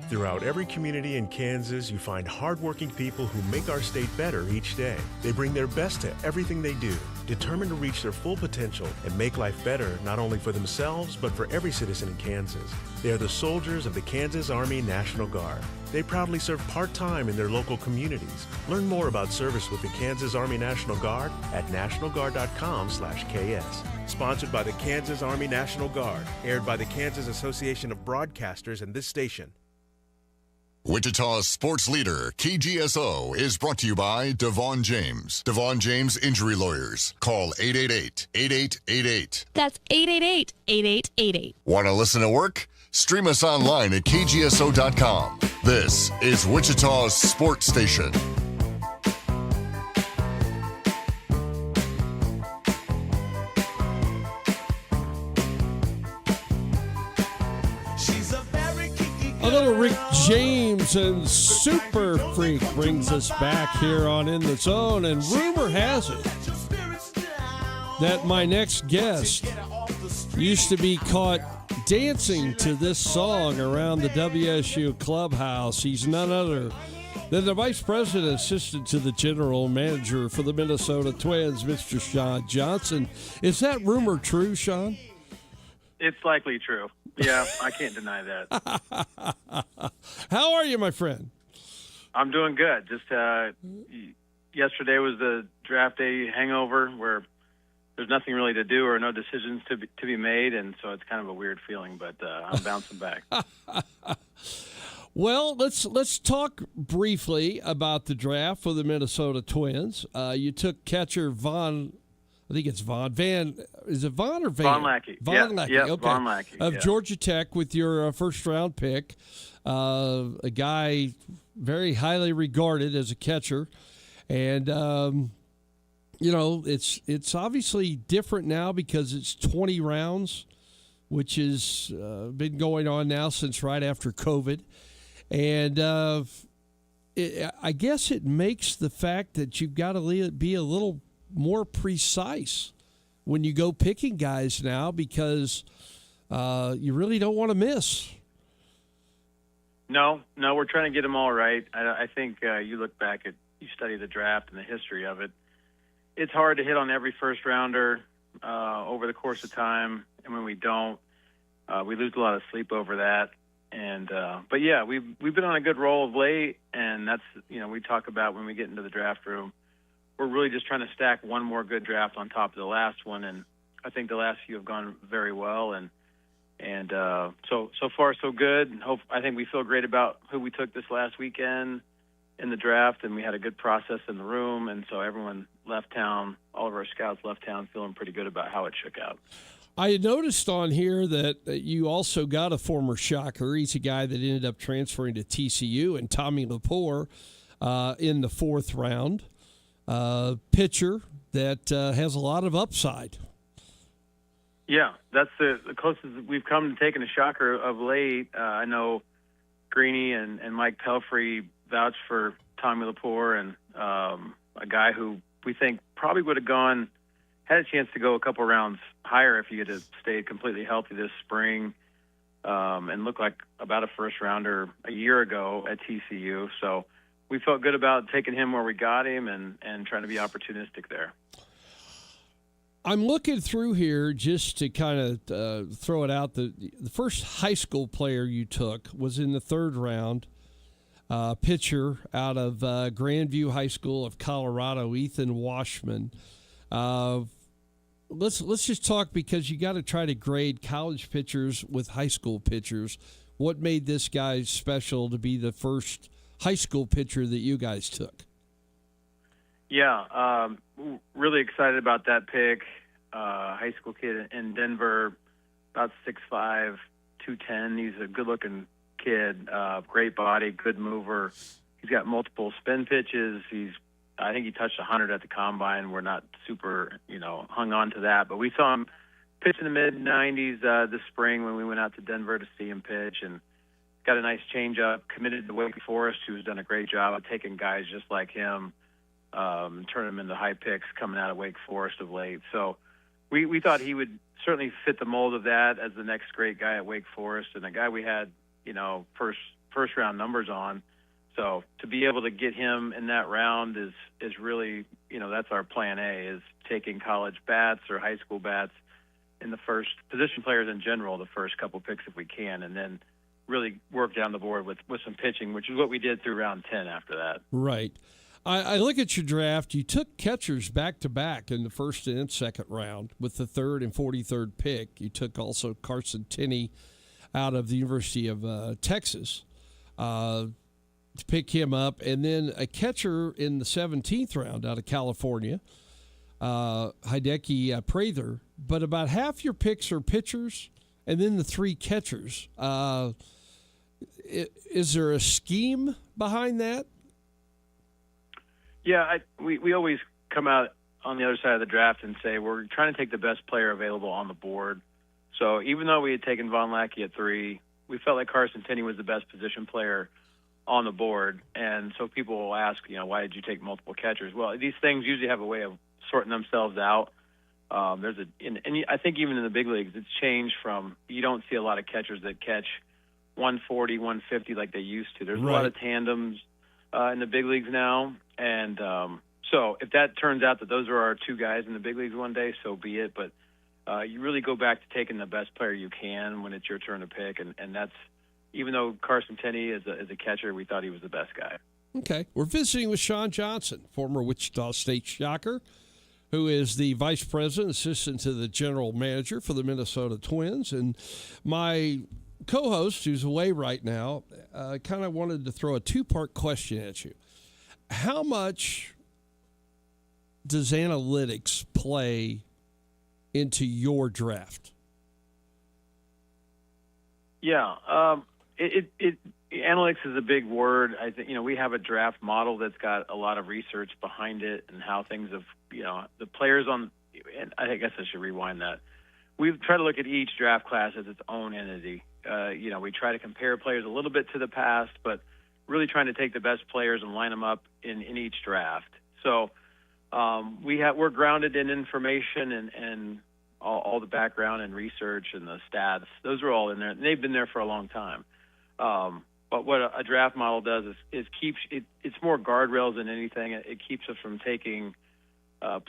Throughout every community in Kansas, you find hardworking people who make our state better each day. They bring their best to everything they do, determined to reach their full potential and make life better not only for themselves, but for every citizen in Kansas. They are the soldiers of the Kansas Army National Guard. They proudly serve part-time in their local communities. Learn more about service with the Kansas Army National Guard at nationalguard.com/KS. Sponsored by the Kansas Army National Guard. Aired by the Kansas Association of Broadcasters and this station. Wichita's sports leader, KGSO, is brought to you by Devon Jaimes. Devon Jaimes Injury Lawyers. Call 888-8888. That's 888-8888. Want to listen to work? Stream us online at KGSO.com. This is Wichita's sports station. A little Rick James and Super Freak brings us back here on In the Zone. And rumor has it that my next guest used to be caught dancing to this song around the WSU clubhouse. He's none other than the Vice President Assistant to the General Manager for the Minnesota Twins, Mr. Sean Johnson. Is that rumor true, Sean? It's likely true. Yeah, I can't deny that. How are you, my friend? I'm doing good. Just yesterday was the draft day hangover where there's nothing really to do or no decisions to be made, and so it's kind of a weird feeling, but I'm bouncing back. Well, let's talk briefly about the draft for the Minnesota Twins. You took catcher is it Von or Van? Von Lackey. Von Lackey. Yeah, Okay. Von Lackey. Of Georgia Tech with your first-round pick. A guy very highly regarded as a catcher. And, it's obviously different now because it's 20 rounds which has been going on now since right after COVID. And I guess it makes the fact that you've got to be a little more precise when you go picking guys now, because you really don't want to miss. No, we're trying to get them all right. I think you look back at, you study the draft and the history of it. It's hard to hit on every first rounder over the course of time, and when we don't, we lose a lot of sleep over that. And but yeah, we've been on a good roll of late, and that's, we talk about when we get into the draft room, we're really just trying to stack one more good draft on top of the last one, and I think the last few have gone very well, and so far so good. I think we feel great about who we took this last weekend in the draft, and we had a good process in the room, and so everyone left town, all of our scouts left town feeling pretty good about how it shook out. I noticed on here that you also got a former Shocker. He's a guy that ended up transferring to TCU, and Tommy Lepore in the 4th round. Pitcher that has a lot of upside. Yeah, that's the closest we've come to taking a Shocker of late. I know Greeny and Mike Pelfrey vouched for Tommy Lepore, and a guy who we think probably would have had a chance to go a couple rounds higher if he had stayed completely healthy this spring, and looked like about a first rounder a year ago at TCU. So we felt good about taking him where we got him and trying to be opportunistic there. I'm looking through here just to kind of throw it out. The first high school player you took was in the 3rd round, pitcher out of Grandview High School of Colorado, Ethan Washman. Let's just talk, because you got to try to grade college pitchers with high school pitchers. What made this guy special to be the first high school pitcher that you guys took? Yeah, really excited about that pick. High school kid in Denver, about 6'5", 210. He's a good-looking kid, great body, good mover. He's got multiple spin pitches. I think he touched 100 at the combine. We're not super, hung on to that, but we saw him pitch in the mid-90s this spring when we went out to Denver to see him pitch, and got a nice changeup. Committed to Wake Forest, who's done a great job of taking guys just like him, turn them into high picks coming out of Wake Forest of late. So we thought he would certainly fit the mold of that as the next great guy at Wake Forest, and a guy we had, first round numbers on. So to be able to get him in that round is really, that's our plan A, is taking college bats or high school bats in the first, position players in general, the first couple picks if we can, and then really work down the board with some pitching, which is what we did through round 10 after that. Right. I look at your draft. You took catchers back-to-back in the 1st and 2nd round with the 3rd and 43rd pick. You took also Carson Tenney out of the University of Texas to pick him up, and then a catcher in the 17th round out of California, Hideki Prather. But about half your picks are pitchers, and then the 3 catchers. Is there a scheme behind that? Yeah, we always come out on the other side of the draft and say we're trying to take the best player available on the board. So even though we had taken Von Lackey at 3, we felt like Carson Tenney was the best position player on the board. And so people will ask, why did you take multiple catchers? Well, these things usually have a way of sorting themselves out. And I think even in the big leagues, it's changed from, you don't see a lot of catchers that catch 140, 150 like they used to. There's a lot of tandems in the big leagues now. And so if that turns out that those are our 2 guys in the big leagues one day, so be it. But you really go back to taking the best player you can when it's your turn to pick. And that's, even though Carson Tenney is a catcher, we thought he was the best guy. Okay. We're visiting with Sean Johnson, former Wichita State Shocker, who is the vice president, assistant to the general manager for the Minnesota Twins. And my co-host, who's away right now, kind of wanted to throw a 2-part question at you. How much does analytics play into your draft? Yeah, analytics is a big word. I think, we have a draft model that's got a lot of research behind it and how things have, the players on, and I guess I should rewind that. we've tried to look at each draft class as its own entity. We try to compare players a little bit to the past, but really trying to take the best players and line them up in each draft. So we're grounded in information and all the background and research and the stats. Those are all in there. They've been there for a long time. But what a draft model does is it's more guardrails than anything. It keeps us from taking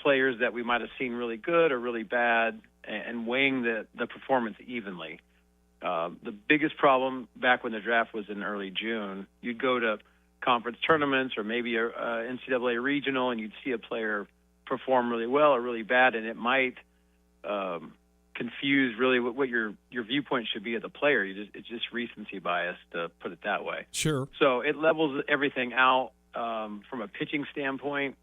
players that we might have seen really good or really bad and weighing the performance evenly. The biggest problem back when the draft was in early June, you'd go to conference tournaments or maybe a NCAA regional, and you'd see a player perform really well or really bad, and it might confuse really what your viewpoint should be as a player. It's just recency bias, to put it that way. Sure. So it levels everything out from a pitching standpoint.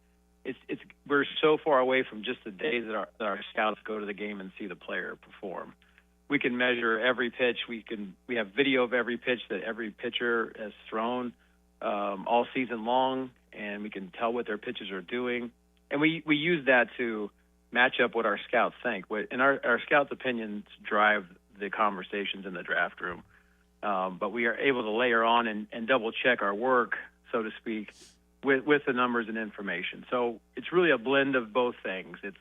We're so far away from just the days that our scouts go to the game and see the player perform. We can measure every pitch. We have video of every pitch that every pitcher has thrown all season long, and we can tell what their pitches are doing. And we use that to match up what our scouts think. And our scouts' opinions drive the conversations in the draft room. But we are able to layer on and double-check our work, so to speak, with the numbers and information. So it's really a blend of both things. It's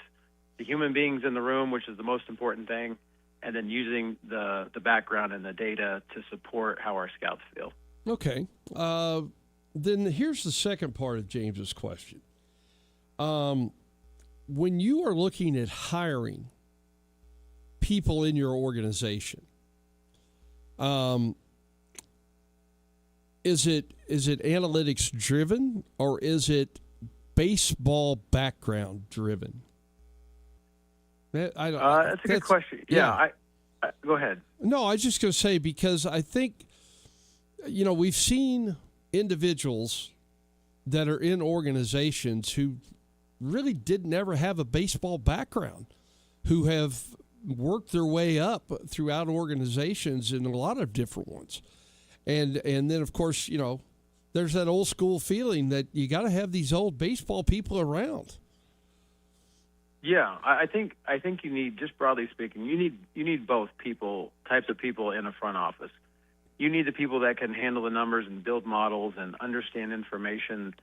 the human beings in the room, which is the most important thing, and then using the background and the data to support how our scouts feel. Okay. Then here's the second part of James's question. When you are looking at hiring people in your organization, is it analytics driven or is it baseball background driven? That's a good question. Yeah. Go ahead. No, I was just going to say, because I think, we've seen individuals that are in organizations who really never have a baseball background, who have worked their way up throughout organizations in a lot of different ones. And then, of course, there's that old school feeling that you got to have these old baseball people around. Yeah, I think you need, just broadly speaking, you need both types of people in a front office. You need the people that can handle the numbers and build models and understand information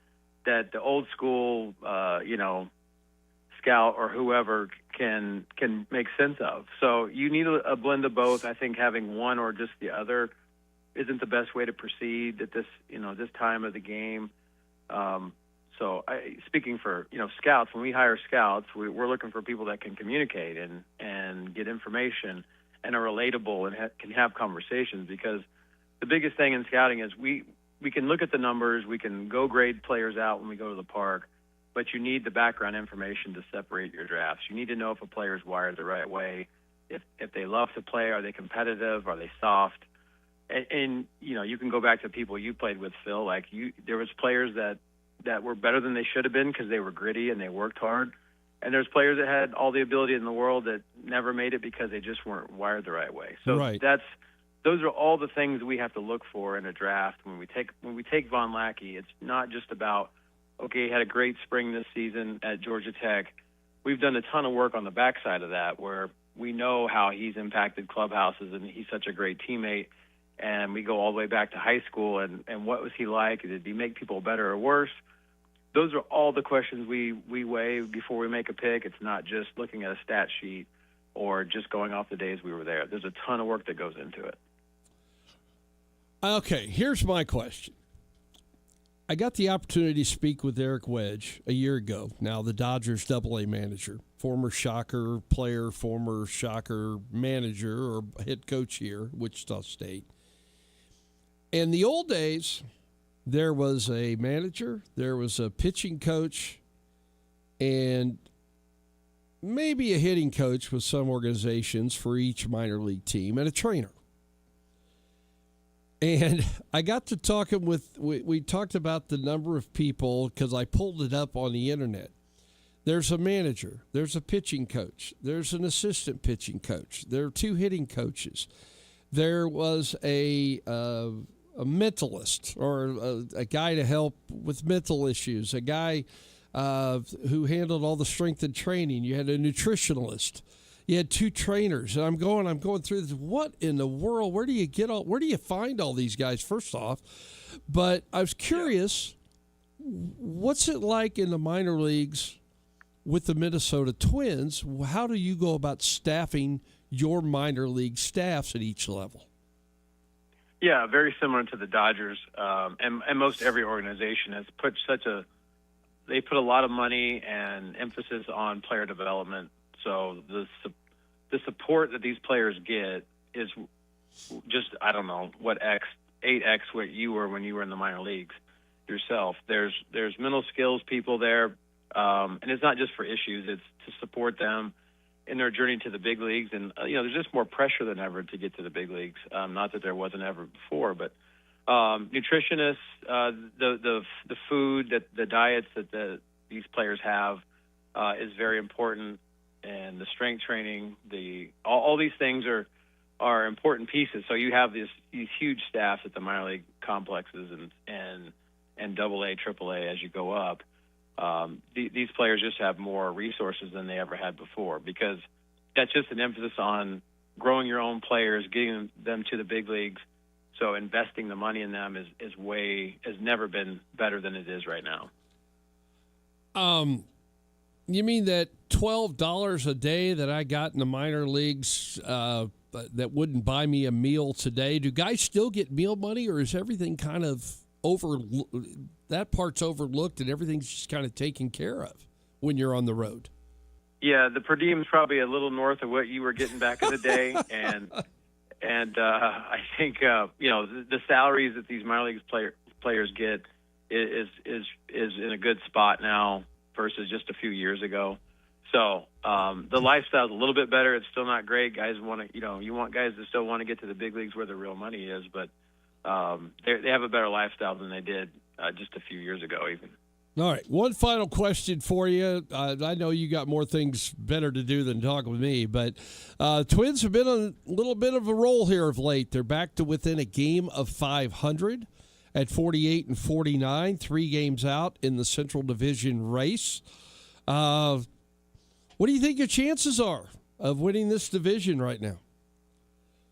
that the old school, scout or whoever can make sense of. So you need a blend of both. I think having one or just the other isn't the best way to proceed at this time of the game. So speaking for, scouts, when we hire scouts, we're looking for people that can communicate and get information and are relatable and can have conversations, because the biggest thing in scouting is we can look at the numbers, we can go grade players out when we go to the park, but you need the background information to separate your drafts. You need to know if a player is wired the right way, if they love to play, are they competitive, are they soft? And you can go back to people you played with, Phil. There was players that were better than they should have been because they were gritty and they worked hard. And there's players that had all the ability in the world that never made it because they just weren't wired the right way. So right. Those are all the things we have to look for in a draft. When we take Von Lackey, it's not just about, okay, he had a great spring this season at Georgia Tech. We've done a ton of work on the backside of that, where we know how he's impacted clubhouses and he's such a great teammate. And we go all the way back to high school and what was he like? Did he make people better or worse? Those are all the questions we weigh before we make a pick. It's not just looking at a stat sheet or just going off the days we were there. There's a ton of work that goes into it. Okay, here's my question. I got the opportunity to speak with Eric Wedge a year ago, now the Dodgers AA manager, former Shocker player, former Shocker manager or head coach here, Wichita State. In the old days, there was a manager, there was a pitching coach, and maybe a hitting coach with some organizations for each minor league team, and a trainer. And I got to talking we talked about the number of people, because I pulled it up on the internet. There's a manager, there's a pitching coach, there's an assistant pitching coach, there are 2 hitting coaches. There was a mentalist, or a guy to help with mental issues, a guy who handled all the strength and training. You had a nutritionalist. you had 2 trainers, and I'm going through this. What in the world? Where do you find all these guys? First off, but I was curious, what's it like in the minor leagues with the Minnesota Twins? How do you go about staffing your minor league staffs at each level? Yeah, very similar to the Dodgers, and most every organization has put they put a lot of money and emphasis on player development. So the support that these players get is just, I don't know, 8x what you were when you were in the minor leagues yourself. There's mental skills people there, and it's not just for issues. It's to support them in their journey to the big leagues. And, there's just more pressure than ever to get to the big leagues. Not that there wasn't ever before, but nutritionists, the food, the diets that these players have is very important. And the strength training, all these things are important pieces. So you have these huge staffs at the minor league complexes and AA, AAA as you go up. These players just have more resources than they ever had before, because that's just an emphasis on growing your own players, getting them to the big leagues. So investing the money in them has never been better than it is right now. You mean that $12 a day that I got in the minor leagues that wouldn't buy me a meal today? Do guys still get meal money, or is everything kind of that part's overlooked and everything's just kind of taken care of when you're on the road? Yeah, the per diem is probably a little north of what you were getting back in the day, and I think the salaries that these minor league players get is in a good spot now versus just a few years ago. So the lifestyle's a little bit better. It's still not great. Guys want to, you want guys that still want to get to the big leagues where the real money is, but they have a better lifestyle than they did just a few years ago even. All right, one final question for you. I know you got more things better to do than talk with me, but Twins have been on a little bit of a roll here of late. They're back to within a game of 500 at 48 and 49, 3 games out in the Central Division race. What do you think your chances are of winning this division right now?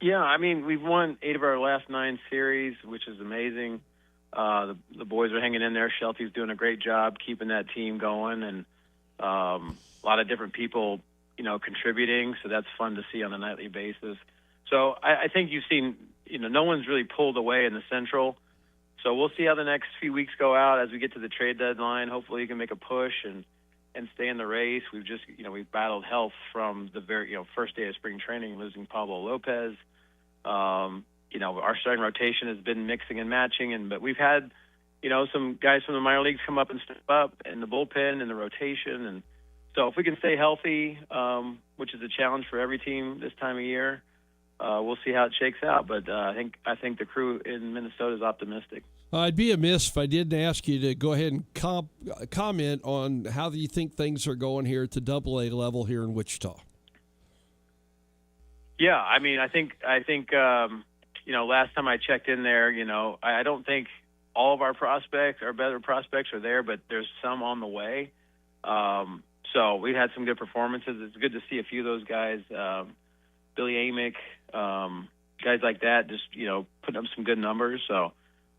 Yeah, I mean, we've won 8 of our last 9 series, which is amazing. The boys are hanging in there. Shelty's doing a great job keeping that team going, and a lot of different people, contributing. So that's fun to see on a nightly basis. So I think you've seen, no one's really pulled away in the Central. So we'll see how the next few weeks go out as we get to the trade deadline. Hopefully you can make a push and stay in the race. We've just, we've battled health from the very, first day of spring training, losing Pablo Lopez. Our starting rotation has been mixing and matching, but we've had, some guys from the minor leagues come up and step up in the bullpen and the rotation. And so if we can stay healthy, which is a challenge for every team this time of year, we'll see how it shakes out. But I think the crew in Minnesota is optimistic. I'd be amiss if I didn't ask you to go ahead and comment on how do you think things are going here at the AA level here in Wichita. Yeah, I mean, I think last time I checked in there, I don't think all of our better prospects are there, but there's some on the way. So we've had some good performances. It's good to see a few of those guys, Billy Amick, guys like that, just, putting up some good numbers. So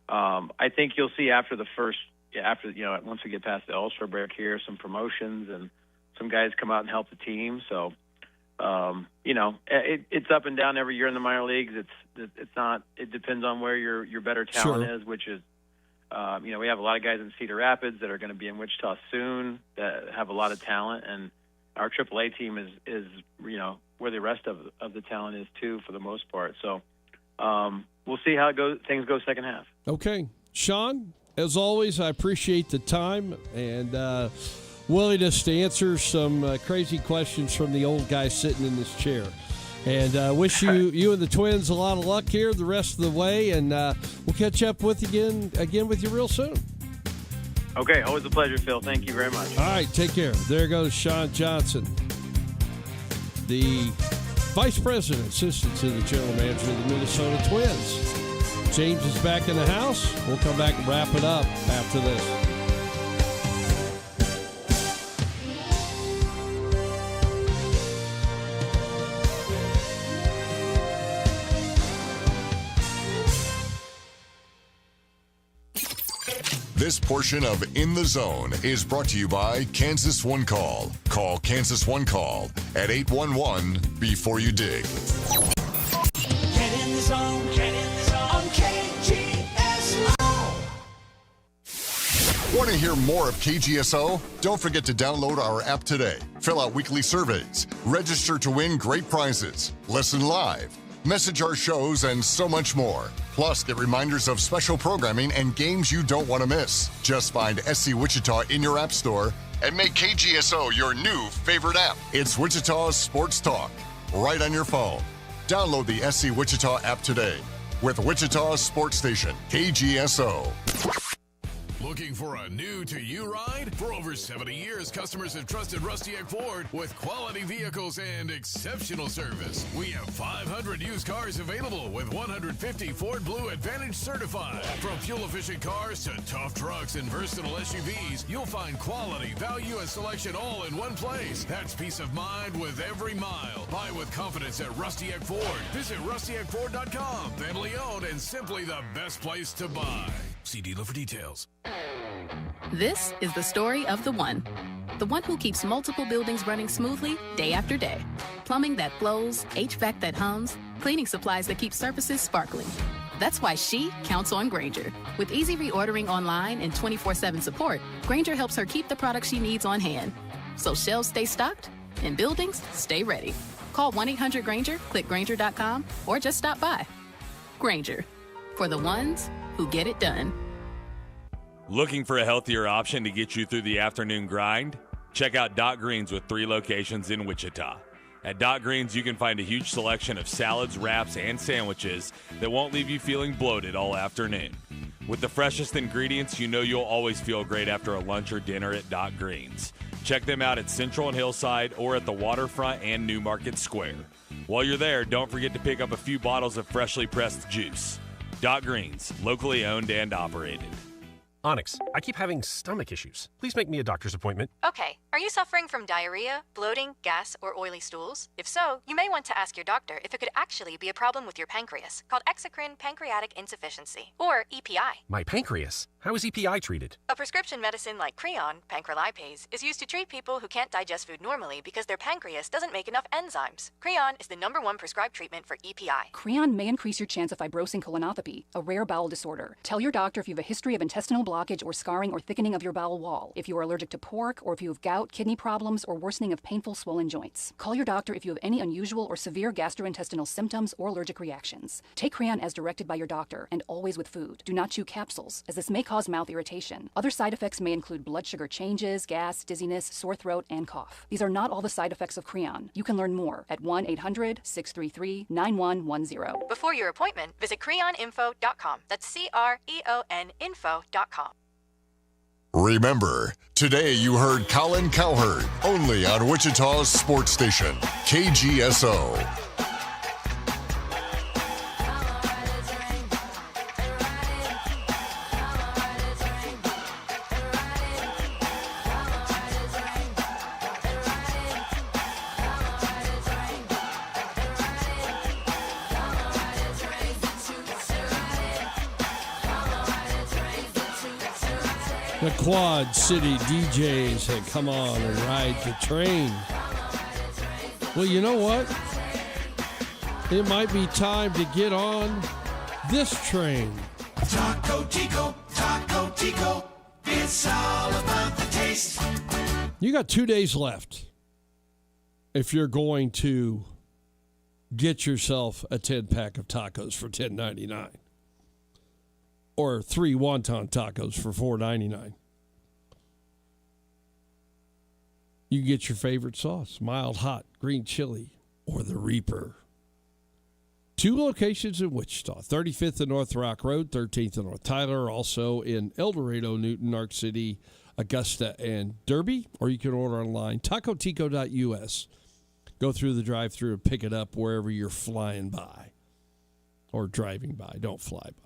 I think you'll see once we get past the Allstar break here, some promotions and some guys come out and help the team. So, it's up and down every year in the minor leagues. It depends on where your better talent is, which is, we have a lot of guys in Cedar Rapids that are going to be in Wichita soon that have a lot of talent, and our AAA team is where the rest of the talent is too, for the most part. So, we'll see how things go second half. Okay. Sean, as always, I appreciate the time and willingness to answer some crazy questions from the old guy sitting in this chair. And wish you and the Twins a lot of luck here the rest of the way, and we'll catch up with you again with you real soon. Okay, always a pleasure, Phil. Thank you very much. All right, take care. There goes Sean Johnson, the Vice President, assistant to the General Manager of the Minnesota Twins. James is back in the house. We'll come back and wrap it up after this. This portion of In the Zone is brought to you by Kansas One Call. Call Kansas One Call at 811 before you dig. Get in the zone, on KGSO. Want to hear more of KGSO? Don't forget to download our app today. Fill out weekly surveys, register to win great prizes, listen live, message our shows, and so much more. Plus, get reminders of special programming and games you don't want to miss. Just find SC Wichita in your app store and make KGSO your new favorite app. It's Wichita's Sports Talk, right on your phone. Download the SC Wichita app today with Wichita's sports station, KGSO. Looking for a new-to-you ride? For over 70 years, customers have trusted Rusty Egg Ford with quality vehicles and exceptional service. We have 500 used cars available with 150 Ford Blue Advantage certified. From fuel-efficient cars to tough trucks and versatile SUVs, you'll find quality, value, and selection all in one place. That's peace of mind with every mile. Buy with confidence at Rusty Egg Ford. Visit rustyeggford.com. Family-owned and simply the best place to buy. See dealer for details. This is the story of the one who keeps multiple buildings running smoothly day after day. Plumbing that flows, HVAC that hums, cleaning supplies that keep surfaces sparkling. That's why she counts on Grainger. With easy reordering online and 24/7 support, Grainger helps her keep the products she needs on hand. So shelves stay stocked and buildings stay ready. Call 1-800-GRAINGER, click Grainger.com, or just stop by. Grainger, for the ones who get it done. Looking for a healthier option to get you through the afternoon grind? Check out Dot Greens with 3 locations in Wichita. At Dot Greens, you can find a huge selection of salads, wraps, and sandwiches that won't leave you feeling bloated all afternoon. With the freshest ingredients, you know you'll always feel great after a lunch or dinner at Dot Greens. Check them out at Central and Hillside or at the Waterfront and New Market Square. While you're there, don't forget to pick up a few bottles of freshly pressed juice. Dot Greens, locally owned and operated. Onyx, I keep having stomach issues. Please make me a doctor's appointment. Okay, are you suffering from diarrhea, bloating, gas, or oily stools? If so, you may want to ask your doctor if it could actually be a problem with your pancreas, called exocrine pancreatic insufficiency, or EPI. My pancreas? How is EPI treated? A prescription medicine like Creon, pancrelipase, is used to treat people who can't digest food normally because their pancreas doesn't make enough enzymes. Creon is the #1 prescribed treatment for EPI. Creon may increase your chance of fibrosing colonopathy, a rare bowel disorder. Tell your doctor if you have a history of intestinal blockage or scarring or thickening of your bowel wall, if you are allergic to pork, or if you have gout, kidney problems, or worsening of painful swollen joints. Call your doctor if you have any unusual or severe gastrointestinal symptoms or allergic reactions. Take Creon as directed by your doctor, and always with food. Do not chew capsules, as this may cause mouth irritation. Other side effects may include blood sugar changes, gas, dizziness, sore throat, and cough. These are not all the side effects of Creon. You can learn more at 1-800-633-9110. Before your appointment, visit creoninfo.com. That's CREON info.com. Remember, today you heard Colin Cowherd, only on Wichita's sports station, KGSO. The Quad City DJs had come on and ride the train. Well, you know what? It might be time to get on this train. Taco Tico, it's all about the taste. You got 2 days left if you're going to get yourself a 10-pack of tacos for $10.99. Or 3 wonton tacos for $4.99. You get your favorite sauce, mild, hot, green chili, or the Reaper. 2 locations in Wichita, 35th and North Rock Road, 13th and North Tyler, also in El Dorado, Newton, Arc City, Augusta, and Derby. Or you can order online, tacotico.us. Go through the drive-thru and pick it up wherever you're flying by or driving by. Don't fly by.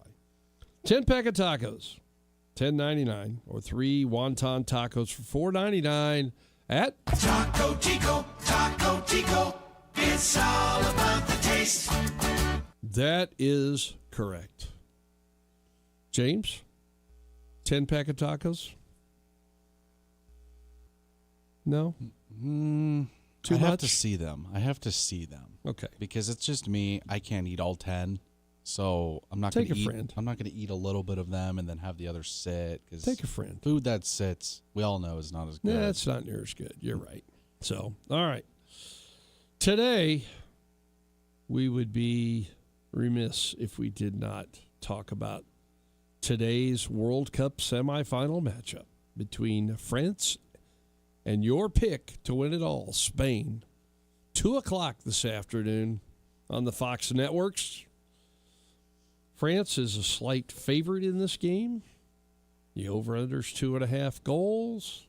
10-pack of tacos, $10.99, or 3 wonton tacos for $4.99 at Taco Tico, it's all about the taste. That is correct. James, 10-pack of tacos? No? I have to see them. Okay. Because it's just me. I can't eat all 10. So I'm not going to eat. Friend. I'm not going to eat a little bit of them and then have the others sit. Cause take a friend. Food that sits, we all know, is not as good. Yeah, it's not near as good. You're right. So, all right. Today, we would be remiss if we did not talk about today's World Cup semifinal matchup between France and your pick to win it all, Spain. 2:00 this afternoon on the Fox networks. France is a slight favorite in this game. The over-under's 2.5 goals.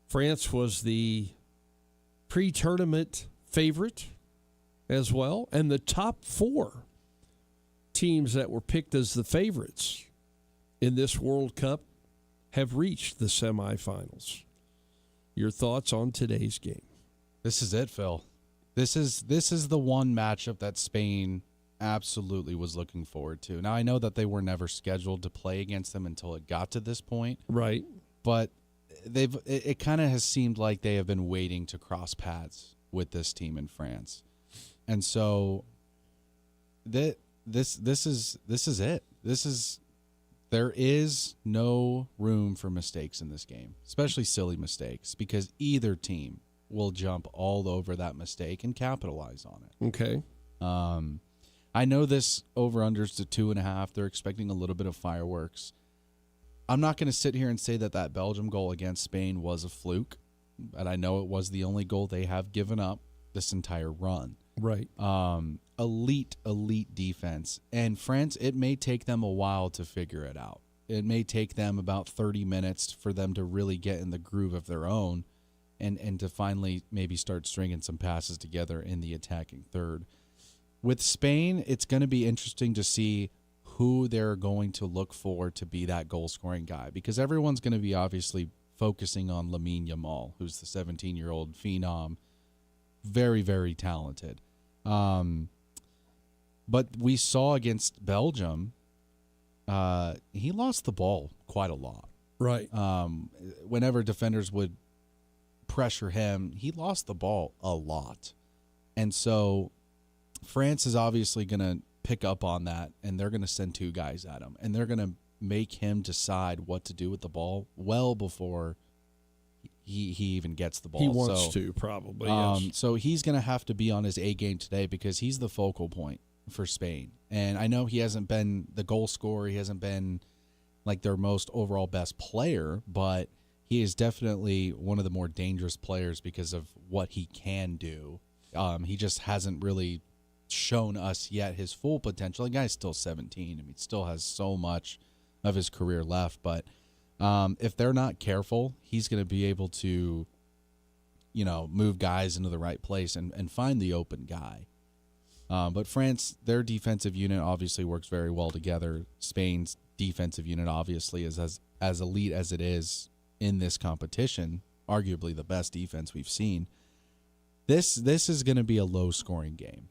France was the pre-tournament favorite as well. And the top 4 teams that were picked as the favorites in this World Cup have reached the semifinals. Your thoughts on today's game? This is it, Phil. This is the one matchup that Spain absolutely was looking forward to. Now, I know that they were never scheduled to play against them until it got to this point. Right. But it kind of has seemed like they have been waiting to cross paths with this team in France. And so this is it. There is no room for mistakes in this game, especially silly mistakes, because either team will jump all over that mistake and capitalize on it. Okay. I know this over-under's to 2.5. They're expecting a little bit of fireworks. I'm not going to sit here and say that Belgium goal against Spain was a fluke, but I know it was the only goal they have given up this entire run. Right. Elite defense. And France, it may take them a while to figure it out. It may take them about 30 minutes for them to really get in the groove of their own and to finally maybe start stringing some passes together in the attacking third. With Spain, it's going to be interesting to see who they're going to look for to be that goal-scoring guy, because everyone's going to be obviously focusing on Lamine Yamal, who's the 17-year-old phenom, very, very talented. But we saw against Belgium, he lost the ball quite a lot. Right. Whenever defenders would pressure him, he lost the ball a lot. And so France is obviously going to pick up on that, and they're going to send 2 guys at him, and they're going to make him decide what to do with the ball well before he even gets the ball. He wants to, probably, yes. So he's going to have to be on his A game today because he's the focal point for Spain. And I know he hasn't been the goal scorer. He hasn't been like their most overall best player, but he is definitely one of the more dangerous players because of what he can do. He just hasn't really shown us yet his full potential. The guy's still 17. I mean, still has so much of his career left, but if they're not careful, he's going to be able to, move guys into the right place and find the open guy. But France, their defensive unit obviously works very well together. Spain's defensive unit obviously is as elite as it is in this competition, arguably the best defense we've seen. This is going to be a low-scoring game.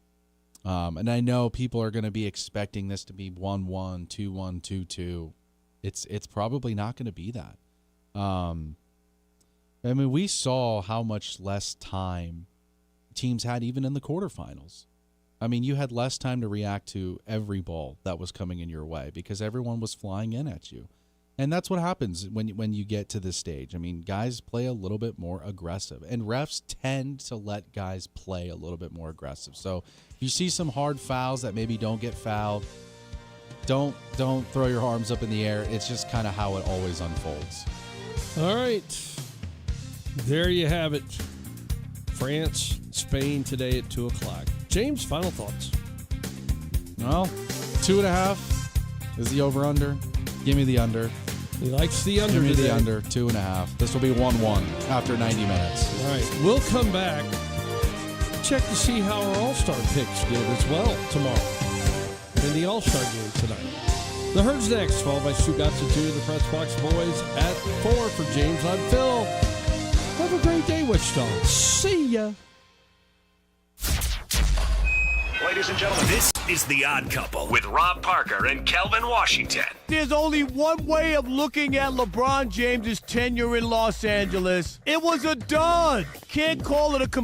And I know people are going to be expecting this to be 1-1, 2-1, 2-2. It's probably not going to be that. I mean, we saw how much less time teams had even in the quarterfinals. I mean, you had less time to react to every ball that was coming in your way because everyone was flying in at you. And that's what happens when you get to this stage. I mean, guys play a little bit more aggressive, and refs tend to let guys play a little bit more aggressive. So if you see some hard fouls that maybe don't get fouled, don't throw your arms up in the air. It's just kind of how it always unfolds. All right. There you have it. France, Spain today at 2:00. James, final thoughts? Well, 2.5 is the over-under. Give me the under. He likes the under. Give me today. the under, 2.5. This will be 1-1 after 90 minutes. All right. We'll come back. Check to see how our All-Star picks did as well tomorrow in the All-Star game tonight. The Herd's next, followed by Stugatz 2, the Press Box Boys at 4 for James. I'm Phil. Have a great day, Wichita. See ya. Ladies and gentlemen, this is The Odd Couple with Rob Parker and Kelvin Washington. There's only one way of looking at LeBron James' tenure in Los Angeles. It was a dud. Can't call it a